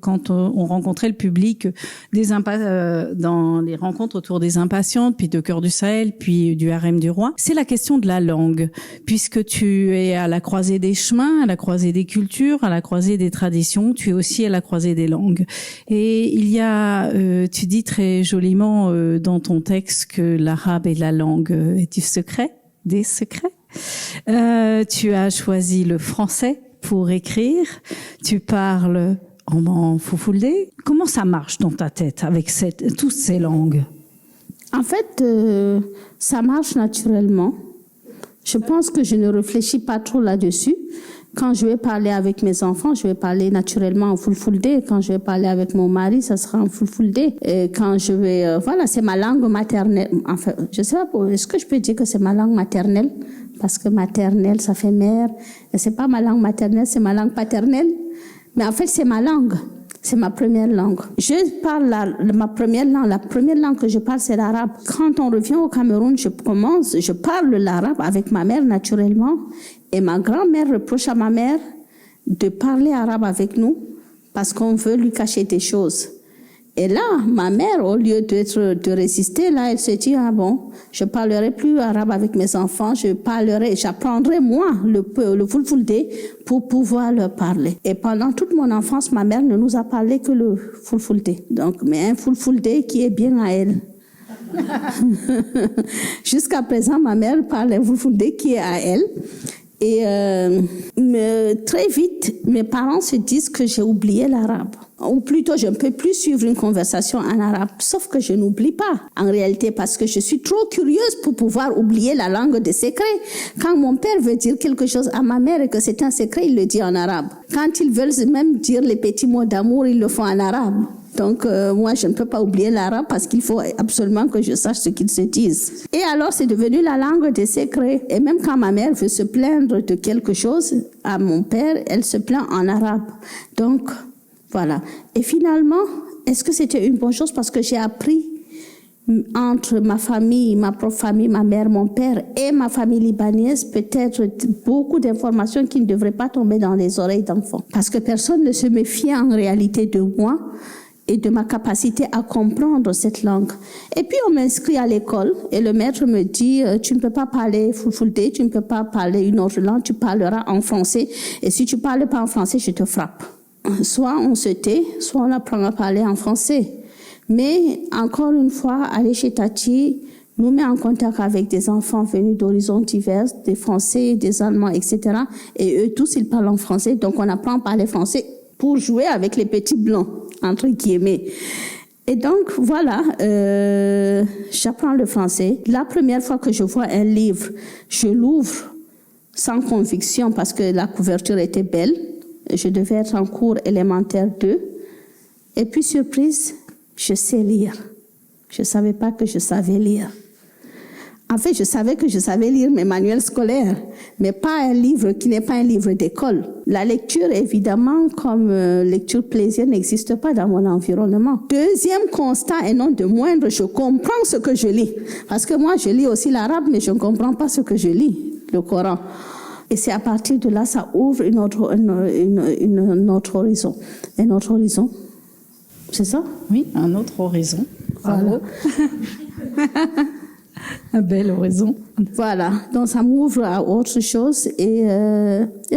[SPEAKER 1] quand on rencontrait le public dans les rencontres autour des impatientes, puis de Cœur du Sahel, puis du Harem du Roi. C'est la question de la langue, puisque tu es à la croisée des chemins, à la croisée des cultures, à la croisée des traditions, tu es aussi à la croisée des langues. Et il y a, tu dis très joliment dans ton texte que l'arabe est la langue des secrets. Tu as choisi le français pour écrire. Tu parles en fulfulde. Comment ça marche dans ta tête avec toutes ces langues?
[SPEAKER 2] En fait, ça marche naturellement. Je pense que je ne réfléchis pas trop là-dessus. Quand je vais parler avec mes enfants, je vais parler naturellement en fulfulde. Quand je vais parler avec mon mari, ça sera en fulfulde. Et quand je vais, c'est ma langue maternelle. Enfin, je sais pas, est-ce que je peux dire que c'est ma langue maternelle? Parce que maternelle, ça fait mère. Et c'est pas ma langue maternelle, c'est ma langue paternelle. Mais en fait, c'est ma langue. C'est ma première langue. Je parle ma première langue. La première langue que je parle, c'est l'arabe. Quand on revient au Cameroun, je parle l'arabe avec ma mère naturellement. Et ma grand-mère reproche à ma mère de parler arabe avec nous parce qu'on veut lui cacher des choses. Et là, ma mère, au lieu de résister, là, elle se dit, ah bon, je parlerai plus arabe avec mes enfants, j'apprendrai moi le fulfulde pour pouvoir leur parler. Et pendant toute mon enfance, ma mère ne nous a parlé que le fulfulde. Donc, mais un fulfulde qui est bien à elle. Jusqu'à présent, ma mère parle un fulfulde qui est à elle. Et très vite, mes parents se disent que j'ai oublié l'arabe. Ou plutôt, je ne peux plus suivre une conversation en arabe, sauf que je n'oublie pas, en réalité, parce que je suis trop curieuse pour pouvoir oublier la langue des secrets. Quand mon père veut dire quelque chose à ma mère et que c'est un secret, il le dit en arabe. Quand ils veulent même dire les petits mots d'amour, ils le font en arabe. Donc, moi, je ne peux pas oublier l'arabe parce qu'il faut absolument que je sache ce qu'ils se disent. Et alors, c'est devenu la langue des secrets. Et même quand ma mère veut se plaindre de quelque chose à mon père, elle se plaint en arabe. Donc, voilà. Et finalement, est-ce que c'était une bonne chose? Parce que j'ai appris entre ma famille, ma propre famille, ma mère, mon père et ma famille libanaise, peut-être beaucoup d'informations qui ne devraient pas tomber dans les oreilles d'enfants. Parce que personne ne se méfiait en réalité de moi et de ma capacité à comprendre cette langue. Et puis on m'inscrit à l'école et le maître me dit tu ne peux pas parler fulfulde, tu ne peux pas parler une autre langue, tu parleras en français et si tu parles pas en français, je te frappe. Soit on se tait, soit on apprend à parler en français. Mais encore une fois, aller chez Tati nous met en contact avec des enfants venus d'horizons divers, des Français, des Allemands, etc. Et eux tous, ils parlent en français, donc on apprend à parler français pour jouer avec les petits blancs, entre guillemets. Et donc, voilà, j'apprends le français. La première fois que je vois un livre, je l'ouvre sans conviction parce que la couverture était belle. Je devais être en cours élémentaire 2. Et puis, surprise, je sais lire. Je ne savais pas que je savais lire. En fait, je savais que je savais lire mes manuels scolaires, mais pas un livre qui n'est pas un livre d'école. La lecture, évidemment, comme lecture plaisir, n'existe pas dans mon environnement. Deuxième constat, et non de moindre, je comprends ce que je lis. Parce que moi, je lis aussi l'arabe, mais je ne comprends pas ce que je lis, le Coran. Et c'est à partir de là, ça ouvre un autre horizon. Un autre horizon. C'est ça?
[SPEAKER 1] Oui, un autre horizon.
[SPEAKER 2] Voilà.
[SPEAKER 1] Un bel horizon.
[SPEAKER 2] Voilà, donc ça m'ouvre à autre chose et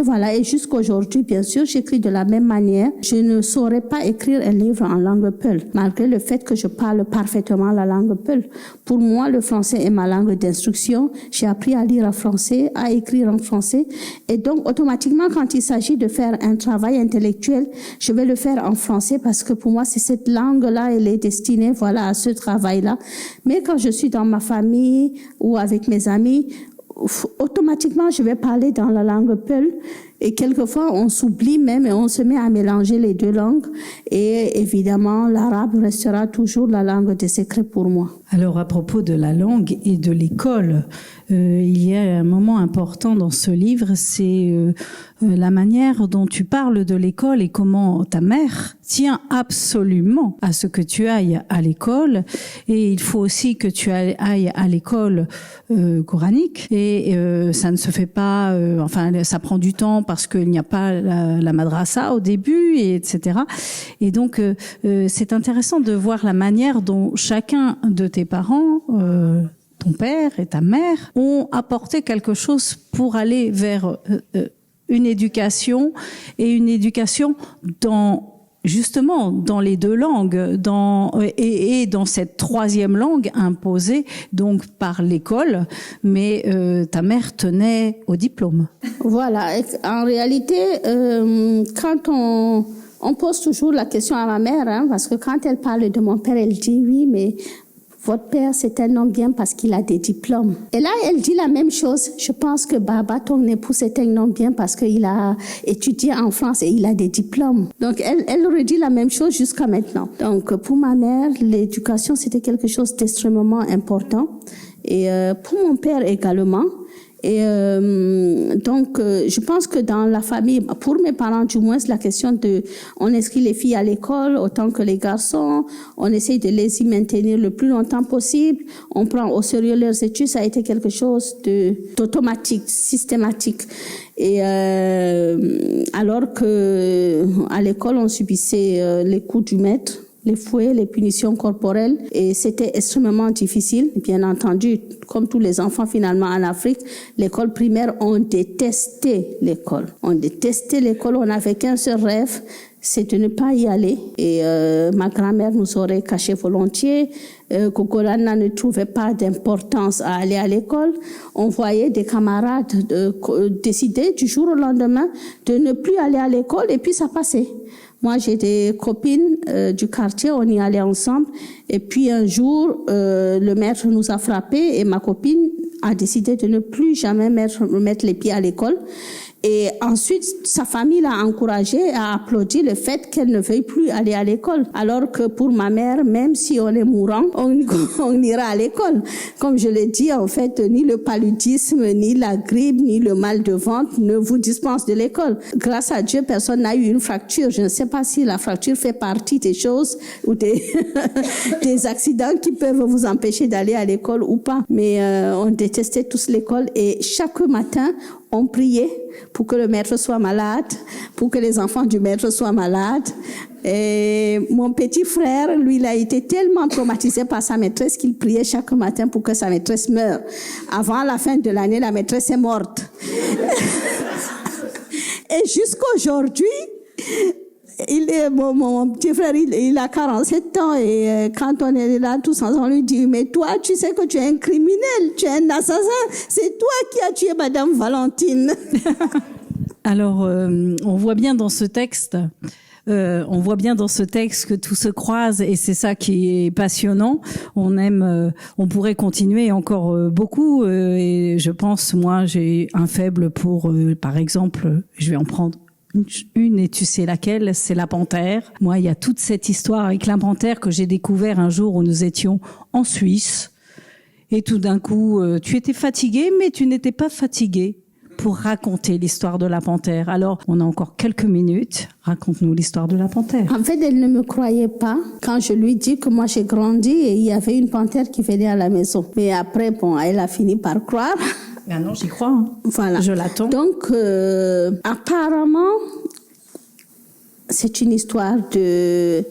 [SPEAKER 2] voilà. Et jusqu'aujourd'hui, bien sûr, j'écris de la même manière. Je ne saurais pas écrire un livre en langue peul, malgré le fait que je parle parfaitement la langue peul. Pour moi, le français est ma langue d'instruction. J'ai appris à lire en français, à écrire en français. Et donc, automatiquement, quand il s'agit de faire un travail intellectuel, je vais le faire en français parce que pour moi, c'est cette langue-là, elle est destinée, voilà, à ce travail-là. Mais quand je suis dans ma famille ou avec mes amis, automatiquement, je vais parler dans la langue peul. Et quelquefois, on s'oublie même et on se met à mélanger les deux langues. Et évidemment, l'arabe restera toujours la langue des secrets pour moi.
[SPEAKER 1] Alors, à propos de la langue et de l'école, il y a un moment important dans ce livre, c'est la manière dont tu parles de l'école et comment ta mère tient absolument à ce que tu ailles à l'école. Et il faut aussi que tu ailles à l'école coranique. Et ça ne se fait pas, ça prend du temps parce qu'il n'y a pas la madrasa au début, et etc. Et donc, c'est intéressant de voir la manière dont chacun de tes parents, ton père et ta mère, ont apporté quelque chose pour aller vers une éducation, et une éducation justement dans les deux langues, et dans cette troisième langue imposée donc par l'école, mais ta mère tenait au diplôme.
[SPEAKER 2] Voilà, en réalité, quand on pose toujours la question à ma mère, parce que quand elle parle de mon père, elle dit oui, mais votre père, c'est un homme bien parce qu'il a des diplômes. Et là, elle dit la même chose. Je pense que Baba, ton époux, c'est un homme bien parce qu'il a étudié en France et il a des diplômes. Donc, elle redit la même chose jusqu'à maintenant. Donc, pour ma mère, l'éducation, c'était quelque chose d'extrêmement important. Et pour mon père également. Et donc, je pense que dans la famille, pour mes parents du moins, la question on inscrit les filles à l'école autant que les garçons, on essaye de les y maintenir le plus longtemps possible, on prend au sérieux leurs études, ça a été quelque chose d'automatique, systématique. Et alors que à l'école, on subissait les coups du maître, les fouets, les punitions corporelles, et c'était extrêmement difficile. Bien entendu, comme tous les enfants finalement en Afrique, l'école primaire, on détestait l'école. On détestait l'école, on n'avait qu'un seul rêve, c'est de ne pas y aller. Et ma grand-mère nous aurait caché volontiers. Kokorana ne trouvait pas d'importance à aller à l'école. On voyait des camarades décider du jour au lendemain de ne plus aller à l'école, et puis ça passait. Moi, j'ai des copines du quartier, on y allait ensemble. Et puis un jour, le maître nous a frappés et ma copine a décidé de ne plus jamais mettre les pieds à l'école. Et ensuite, sa famille l'a encouragée, a applaudi le fait qu'elle ne veuille plus aller à l'école. Alors que pour ma mère, même si on est mourant, on ira à l'école. Comme je l'ai dit, en fait, ni le paludisme, ni la grippe, ni le mal de ventre ne vous dispensent de l'école. Grâce à Dieu, personne n'a eu une fracture. Je ne sais pas si la fracture fait partie des choses ou des accidents qui peuvent vous empêcher d'aller à l'école ou pas. Mais on détestait tous l'école et chaque matin, on priait pour que le maître soit malade, pour que les enfants du maître soient malades. Et mon petit frère, lui, il a été tellement traumatisé par sa maîtresse qu'il priait chaque matin pour que sa maîtresse meure. Avant la fin de l'année, la maîtresse est morte. Et jusqu'aujourd'hui, mon petit frère, il a 47 ans et quand on est là tous ensemble, on lui dit, mais toi, tu sais que tu es un criminel, tu es un assassin, c'est toi qui as tué Madame Valentine.
[SPEAKER 1] Alors, on voit bien dans ce texte que tout se croise et c'est ça qui est passionnant. On pourrait continuer encore beaucoup et je pense, moi, j'ai un faible pour, par exemple, je vais en prendre une et tu sais laquelle, c'est la panthère. Moi, il y a toute cette histoire avec la panthère que j'ai découvert un jour où nous étions en Suisse. Et tout d'un coup, tu étais fatigué, mais tu n'étais pas fatigué pour raconter l'histoire de la panthère. Alors, on a encore quelques minutes. Raconte-nous l'histoire de la panthère.
[SPEAKER 2] En fait, elle ne me croyait pas quand je lui dis que moi j'ai grandi et il y avait une panthère qui venait à la maison. Mais après, elle a fini par croire.
[SPEAKER 1] Ben non, j'y crois. Hein.
[SPEAKER 2] Voilà.
[SPEAKER 1] Je l'attends.
[SPEAKER 2] Donc, apparemment, c'est une histoire de...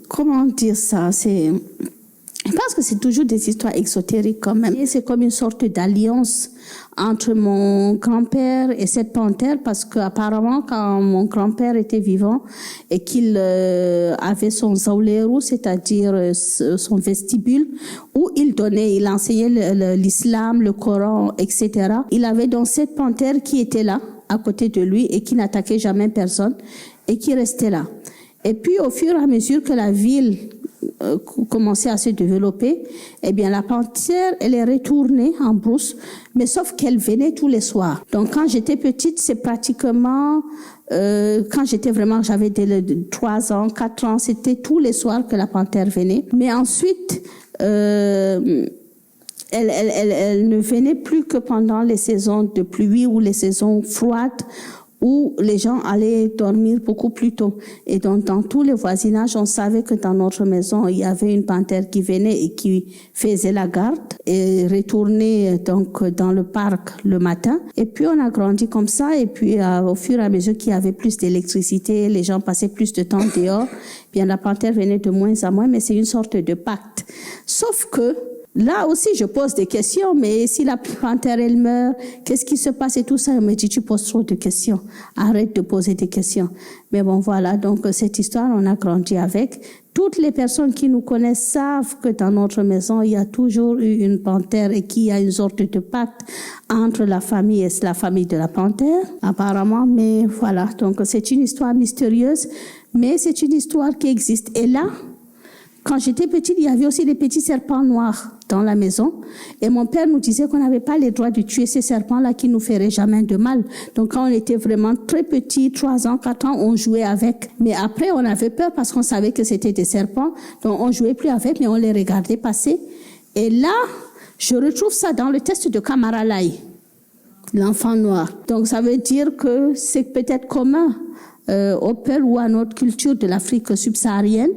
[SPEAKER 2] comment dire ça? Je pense que c'est toujours des histoires exotériques quand même. Et c'est comme une sorte d'alliance entre mon grand-père et cette panthère, parce qu'apparemment, quand mon grand-père était vivant et qu'il avait son zawleru, c'est-à-dire son vestibule, où il enseignait l'islam, le Coran, etc. Il avait donc cette panthère qui était là, à côté de lui, et qui n'attaquait jamais personne, et qui restait là. Et puis, au fur et à mesure que la ville commençait à se développer, eh bien, la panthère, elle est retournée en brousse, mais sauf qu'elle venait tous les soirs. Donc, quand j'étais petite, c'est pratiquement, quand j'avais 3 ans, 4 ans, c'était tous les soirs que la panthère venait. Mais ensuite, elle ne venait plus que pendant les saisons de pluie ou les saisons froides, où les gens allaient dormir beaucoup plus tôt. Et donc, dans tous les voisinages, on savait que dans notre maison, il y avait une panthère qui venait et qui faisait la garde et retournait donc dans le parc le matin. Et puis, on a grandi comme ça. Et puis, au fur et à mesure qu'il y avait plus d'électricité, les gens passaient plus de temps dehors, bien, la panthère venait de moins en moins, mais c'est une sorte de pacte. Sauf que, là aussi, je pose des questions, mais si la panthère, elle meurt, qu'est-ce qui se passe et tout ça? On me dit, tu poses trop de questions. Arrête de poser des questions. Mais bon, voilà. Donc, cette histoire, on a grandi avec. Toutes les personnes qui nous connaissent savent que dans notre maison, il y a toujours eu une panthère et qu'il y a une sorte de pacte entre la famille et la famille de la panthère, apparemment. Mais voilà. Donc, c'est une histoire mystérieuse, mais c'est une histoire qui existe. Et là, quand j'étais petite, il y avait aussi des petits serpents noirs dans la maison. Et mon père nous disait qu'on n'avait pas le droit de tuer ces serpents-là qui nous feraient jamais de mal. Donc, quand on était vraiment très petits, 3 ans, 4 ans, on jouait avec. Mais après, on avait peur parce qu'on savait que c'était des serpents. Donc, on jouait plus avec, mais on les regardait passer. Et là, je retrouve ça dans le test de Kamaralai, l'enfant noir. Donc, ça veut dire que c'est peut-être commun au peuple ou à notre culture de l'Afrique subsaharienne.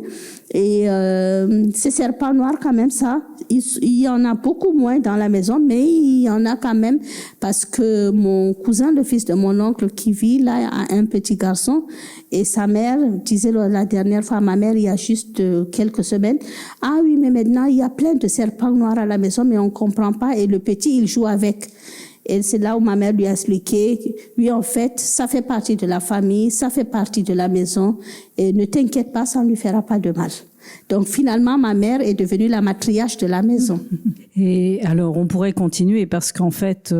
[SPEAKER 2] Et ces serpents noirs, quand même, ça, il y en a beaucoup moins dans la maison, mais il y en a quand même, parce que mon cousin, le fils de mon oncle qui vit là, a un petit garçon, et sa mère disait la dernière fois à ma mère, il y a juste quelques semaines, ah oui, mais maintenant il y a plein de serpents noirs à la maison, mais on comprend pas, et le petit, il joue avec. Et c'est là où ma mère lui a expliqué, oui, en fait, ça fait partie de la famille, ça fait partie de la maison, et ne t'inquiète pas, ça ne lui fera pas de mal. Donc finalement, ma mère est devenue la matriarche de la maison.
[SPEAKER 1] Et alors, on pourrait continuer parce qu'en fait,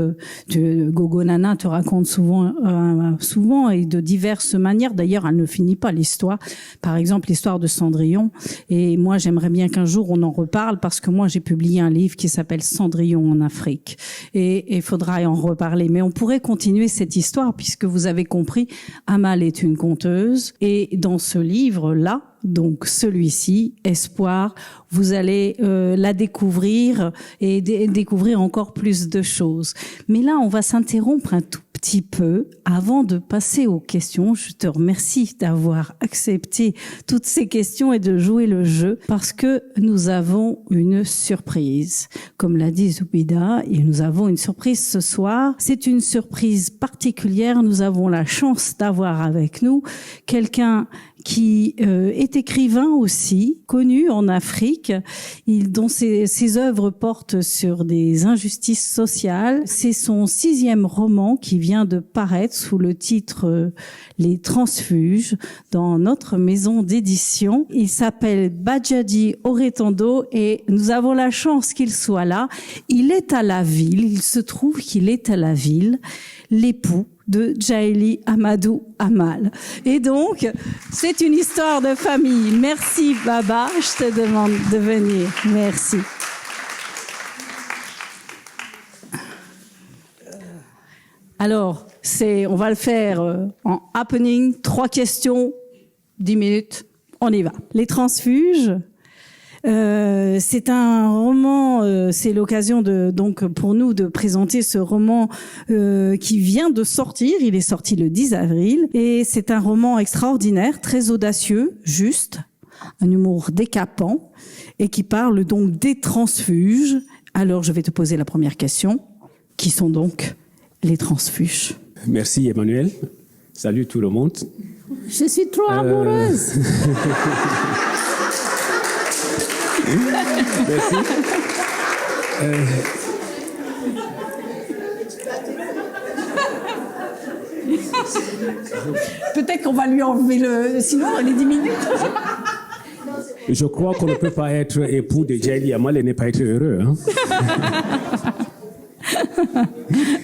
[SPEAKER 1] Gogo Nana te raconte souvent et de diverses manières. D'ailleurs, elle ne finit pas l'histoire. Par exemple, l'histoire de Cendrillon. Et moi, j'aimerais bien qu'un jour on en reparle parce que moi, j'ai publié un livre qui s'appelle Cendrillon en Afrique. Et il faudra en reparler. Mais on pourrait continuer cette histoire puisque vous avez compris, Amal est une conteuse. Et dans ce livre-là, donc celui-ci, Espoir, vous allez la découvrir et découvrir encore plus de choses. Mais là, on va s'interrompre un tout petit peu avant de passer aux questions. Je te remercie d'avoir accepté toutes ces questions et de jouer le jeu parce que nous avons une surprise. Comme l'a dit Zoubida, et nous avons une surprise ce soir. C'est une surprise particulière. Nous avons la chance d'avoir avec nous quelqu'un qui est écrivain aussi, connu en Afrique, dont ses œuvres portent sur des injustices sociales. C'est son 6e roman qui vient de paraître sous le titre Les Transfuges dans notre maison d'édition. Il s'appelle Badjadi Oretando et nous avons la chance qu'il soit là. Il est à la ville, il se trouve qu'il est à la ville, l'époux de Djaïli Amadou Amal. Et donc, c'est une histoire de famille. Merci Baba, je te demande de venir. Merci. Alors, on va le faire en happening, 3 questions, 10 minutes, on y va. Les Transfuges. C'est un roman, c'est l'occasion donc pour nous de présenter ce roman qui vient de sortir. Il est sorti le 10 avril et c'est un roman extraordinaire, très audacieux, juste, un humour décapant et qui parle donc des transfuges Alors, je vais te poser la première question. Qui sont donc les transfuges?
[SPEAKER 3] Merci Emmanuel. Salut tout le monde.
[SPEAKER 2] Je suis trop amoureuse.
[SPEAKER 3] Merci.
[SPEAKER 1] Peut-être qu'on va lui enlever sinon, les 10 minutes.
[SPEAKER 3] Je crois qu'on ne peut pas être époux de Djaïli Amal et ne pas être heureux. Hein?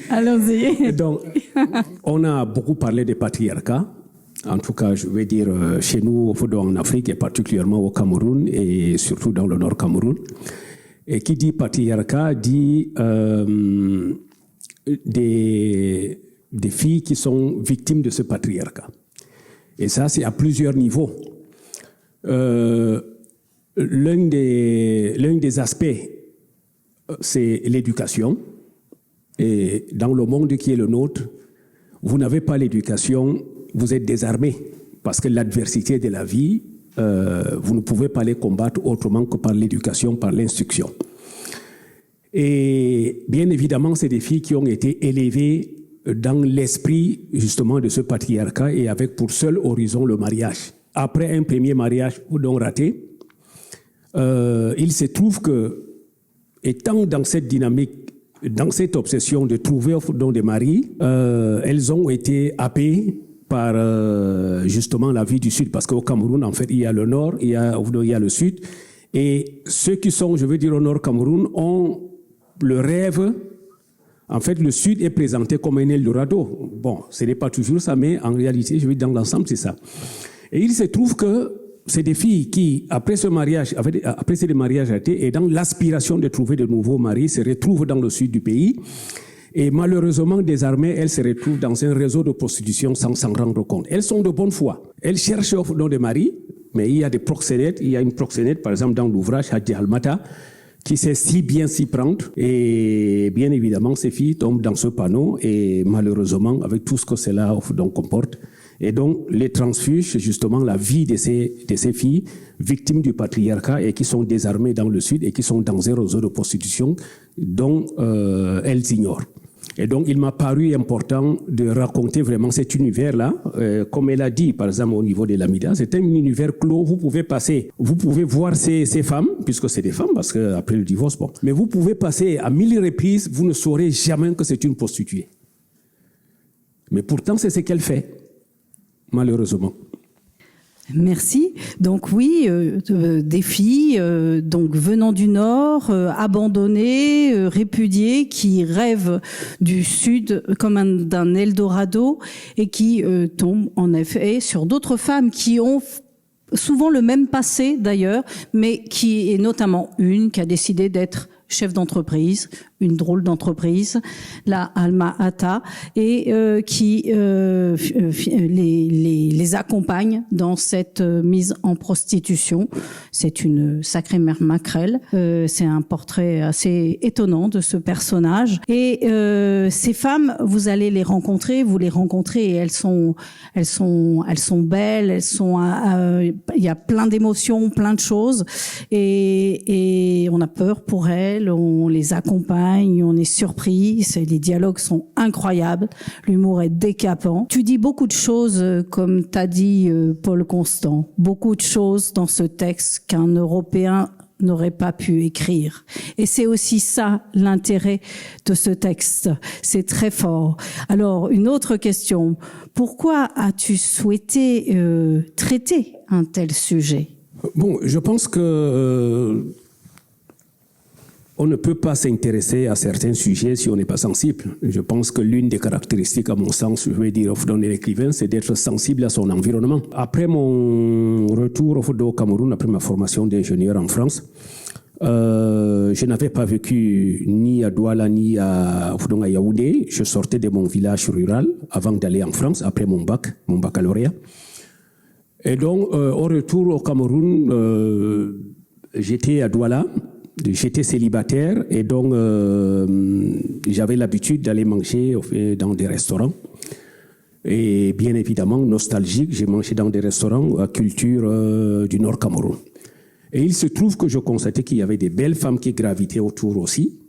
[SPEAKER 1] Allons-y.
[SPEAKER 3] Donc, on a beaucoup parlé de patriarcat. En tout cas, je vais dire chez nous, en Afrique, et particulièrement au Cameroun, et surtout dans le Nord Cameroun. Et qui dit patriarcat dit des filles qui sont victimes de ce patriarcat. Et ça, c'est à plusieurs niveaux. L'un des aspects, c'est l'éducation. Et dans le monde qui est le nôtre, vous n'avez pas l'éducation, vous êtes désarmé. Parce que l'adversité de la vie, vous ne pouvez pas les combattre autrement que par l'éducation, par l'instruction. Et bien évidemment, c'est des filles qui ont été élevées dans l'esprit justement de ce patriarcat et avec pour seul horizon le mariage. Après un premier mariage donc raté, il se trouve que, étant dans cette dynamique, dans cette obsession de trouver donc des maris, elles ont été happées par justement la vie du Sud. Parce qu'au Cameroun, en fait, il y a le Nord, il y a le Sud. Et ceux qui sont, je veux dire, au Nord Cameroun, ont le rêve. En fait, le Sud est présenté comme un Eldorado. Bon, ce n'est pas toujours ça, mais en réalité, je veux dire, dans l'ensemble, c'est ça. Et il se trouve que c'est des filles qui, après ces mariages ratés, et dans l'aspiration de trouver de nouveaux maris, se retrouvent dans le Sud du pays. Et malheureusement, désormais, elles se retrouvent dans un réseau de prostitution sans s'en rendre compte. Elles sont de bonne foi. Elles cherchent dans des maris, mais il y a des proxénètes. Il y a une proxénète, par exemple, dans l'ouvrage Hadji Almata, qui sait si bien s'y prendre. Et bien évidemment, ces filles tombent dans ce panneau et malheureusement, avec tout ce que cela donc comporte. Et donc, les transfuges, justement, la vie de ces filles victimes du patriarcat et qui sont désarmées dans le Sud et qui sont dans un réseau de prostitution dont elles ignorent. Et donc, il m'a paru important de raconter vraiment cet univers-là. Comme elle a dit, par exemple, au niveau de l'Amida, c'est un univers clos. Vous pouvez voir ces femmes, puisque c'est des femmes, parce qu'après le divorce, bon. Mais vous pouvez passer à 1000 reprises, vous ne saurez jamais que c'est une prostituée. Mais pourtant, c'est ce qu'elle fait, malheureusement.
[SPEAKER 1] Merci. Donc oui, des filles donc venant du Nord, abandonnées, répudiées, qui rêvent du Sud comme d'un Eldorado et qui tombent en effet sur d'autres femmes qui ont souvent le même passé d'ailleurs, mais qui est notamment une qui a décidé d'être chef d'entreprise, une drôle d'entreprise, la Alma Ata, et qui les accompagne dans cette mise en prostitution. C'est une sacrée mère maquerelle. C'est un portrait assez étonnant de ce personnage. Et ces femmes, vous allez les rencontrer, et elles sont belles, il y a plein d'émotions, plein de choses, et on a peur pour elles. On les accompagne, on est surpris, les dialogues sont incroyables, l'humour est décapant. Tu dis beaucoup de choses, comme t'as dit Paul Constant, beaucoup de choses dans ce texte qu'un Européen n'aurait pas pu écrire. Et c'est aussi ça l'intérêt de ce texte. C'est très fort. Alors, une autre question. Pourquoi as-tu souhaité traiter un tel sujet ?
[SPEAKER 3] Bon, je pense que on ne peut pas s'intéresser à certains sujets si on n'est pas sensible. Je pense que l'une des caractéristiques, à mon sens, je vais dire, d'un écrivain, c'est d'être sensible à son environnement. Après mon retour au Cameroun, après ma formation d'ingénieur en France, je n'avais pas vécu ni à Douala ni à Yaoundé. Je sortais de mon village rural avant d'aller en France, après mon baccalauréat. Et donc, au retour au Cameroun, j'étais à Douala. J'étais célibataire et donc j'avais l'habitude d'aller manger dans des restaurants. Et bien évidemment, nostalgique, j'ai mangé dans des restaurants à culture du Nord Cameroun. Et il se trouve que je constatais qu'il y avait des belles femmes qui gravitaient autour aussi.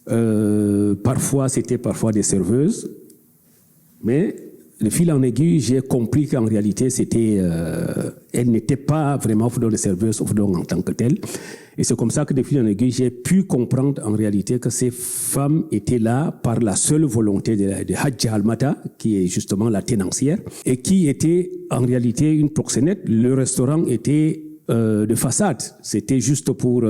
[SPEAKER 3] Parfois, c'était parfois des serveuses. Mais de fil en aiguille, j'ai compris qu'en réalité, elle n'était pas vraiment des serveuses en tant que telle. Et c'est comme ça que de fil en aiguille, j'ai pu comprendre en réalité que ces femmes étaient là par la seule volonté de Hadja Almata, qui est justement la tenancière, et qui était en réalité une proxénète. Le restaurant était de façade. C'était juste pour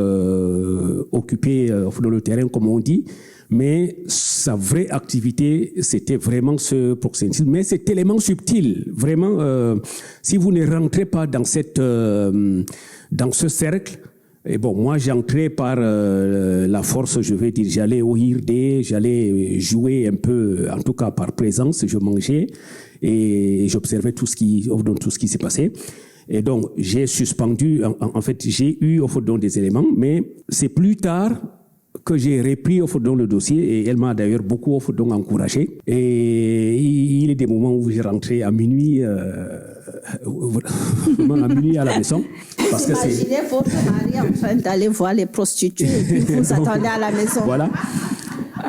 [SPEAKER 3] occuper le terrain, comme on dit. Mais sa vraie activité, c'était vraiment ce proxénétisme. Mais cet élément subtil, vraiment, si vous ne rentrez pas dans dans ce cercle, et bon, moi j'entrais par la force, je vais dire, j'allais au IRD, j'allais jouer un peu, en tout cas par présence, je mangeais et j'observais tout ce qui s'est passé. Et donc, j'ai suspendu, en fait, j'ai eu au fond des éléments, mais c'est plus tard que j'ai repris au fond le dossier et elle m'a d'ailleurs beaucoup au fond encouragé. Et il y a des moments où j'ai rentré à minuit, vraiment à minuit à la maison.
[SPEAKER 2] Parce que imaginez votre mari en train d'aller voir les prostituées et puis vous attendez à la maison.
[SPEAKER 3] Voilà.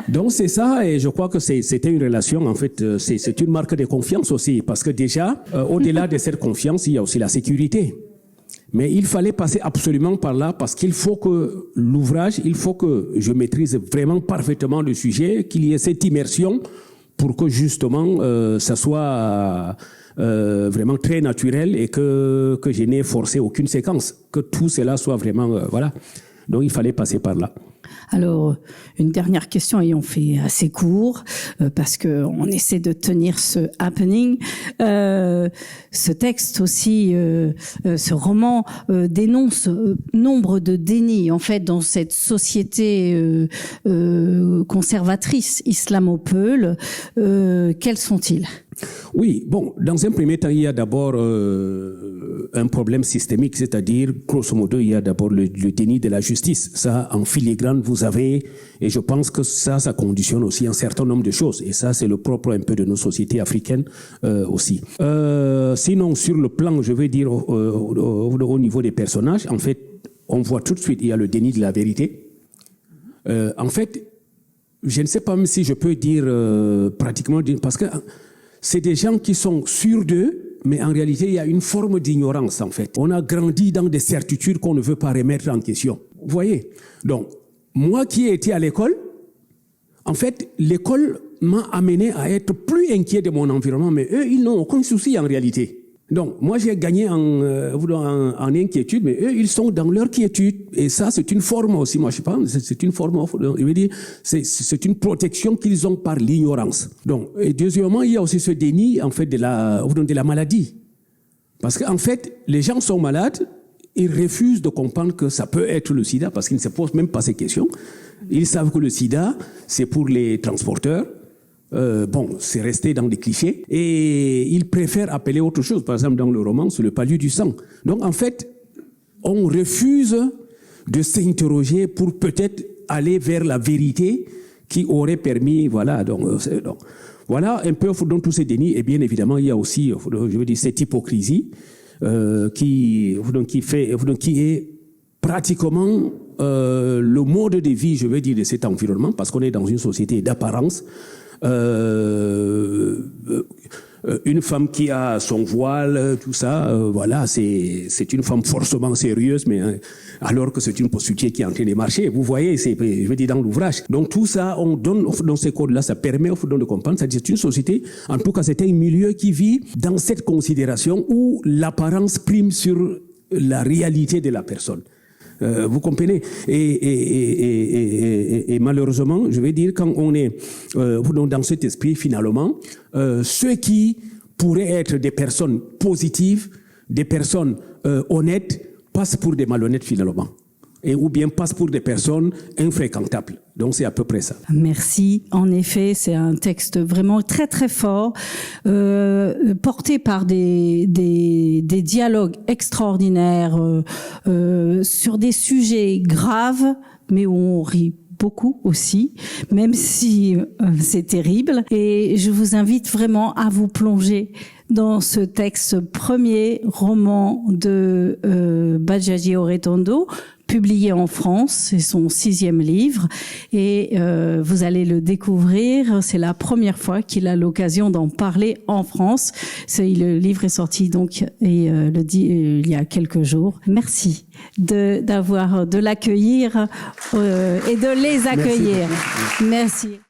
[SPEAKER 3] Donc c'est ça, et je crois que c'était une relation, en fait, c'est une marque de confiance aussi, parce que déjà, au-delà de cette confiance, il y a aussi la sécurité. Mais il fallait passer absolument par là, parce qu'il faut que l'ouvrage, il faut que je maîtrise vraiment parfaitement le sujet, qu'il y ait cette immersion pour que justement ça soit vraiment très naturel et que je n'ai forcé aucune séquence, que tout cela soit vraiment, voilà. Donc il fallait passer par là.
[SPEAKER 1] Alors, une dernière question, et on fait assez court, parce que on essaie de tenir ce happening. Ce texte aussi, ce roman, dénonce nombre de dénis, en fait, dans cette société conservatrice islamo-peule. Quels sont-ils ?
[SPEAKER 3] Oui, bon, dans un premier temps, il y a d'abord un problème systémique, c'est-à-dire, grosso modo, il y a d'abord le déni de la justice. Ça, en filigrane, vous avez, et je pense que ça conditionne aussi un certain nombre de choses. Et ça, c'est le propre un peu de nos sociétés africaines aussi. Sinon, sur le plan, je vais dire, au niveau des personnages, en fait, on voit tout de suite, il y a le déni de la vérité. En fait, je ne sais pas même si je peux dire pratiquement, parce que c'est des gens qui sont sûrs d'eux, mais en réalité, il y a une forme d'ignorance, en fait. On a grandi dans des certitudes qu'on ne veut pas remettre en question. Vous voyez ? Donc, moi qui ai été à l'école, en fait, l'école m'a amené à être plus inquiet de mon environnement, mais eux, ils n'ont aucun souci en réalité. Donc, moi, j'ai gagné en inquiétude, mais eux, ils sont dans leur quiétude. Et ça, c'est une forme aussi. Moi, je sais pas, c'est une forme, je veux dire, c'est une protection qu'ils ont par l'ignorance. Donc, et deuxièmement, il y a aussi ce déni, en fait, de la maladie. Parce qu'en fait, les gens sont malades, ils refusent de comprendre que ça peut être le sida, parce qu'ils ne se posent même pas ces questions. Ils savent que le sida, c'est pour les transporteurs. Bon, c'est resté dans des clichés et ils préfèrent appeler autre chose. Par exemple, dans le roman, c'est le palud du sang. Donc, en fait, on refuse de s'interroger pour peut-être aller vers la vérité qui aurait permis, voilà. Donc voilà un peu dans tous ces dénis. Et bien évidemment, il y a aussi, je veux dire, cette hypocrisie qui est pratiquement le mode de vie, je veux dire, de cet environnement, parce qu'on est dans une société d'apparence. Une femme qui a son voile, tout ça, voilà, c'est une femme forcément sérieuse, mais alors que c'est une prostituée qui est en train de marcher. Vous voyez, je veux dire, dans l'ouvrage. Donc tout ça, on donne dans ces codes-là, ça permet de comprendre. C'est une société, en tout cas, c'est un milieu qui vit dans cette considération où l'apparence prime sur la réalité de la personne. Vous comprenez, et malheureusement, je vais dire, quand on est dans cet esprit, finalement, ceux qui pourraient être des personnes positives, des personnes honnêtes, passent pour des malhonnêtes finalement. Ou bien passent pour des personnes infréquentables. Donc c'est à peu près ça.
[SPEAKER 1] Merci. En effet, c'est un texte vraiment très très fort, porté par des dialogues extraordinaires sur des sujets graves, mais où on rit beaucoup aussi, même si c'est terrible. Et je vous invite vraiment à vous plonger dans ce texte, premier roman de Badjadji Oretondo, publié en France. C'est son 6e livre et vous allez le découvrir. C'est la première fois qu'il a l'occasion d'en parler en France. Le livre est sorti donc il y a quelques jours. Merci de l'accueillir et de les accueillir. Merci.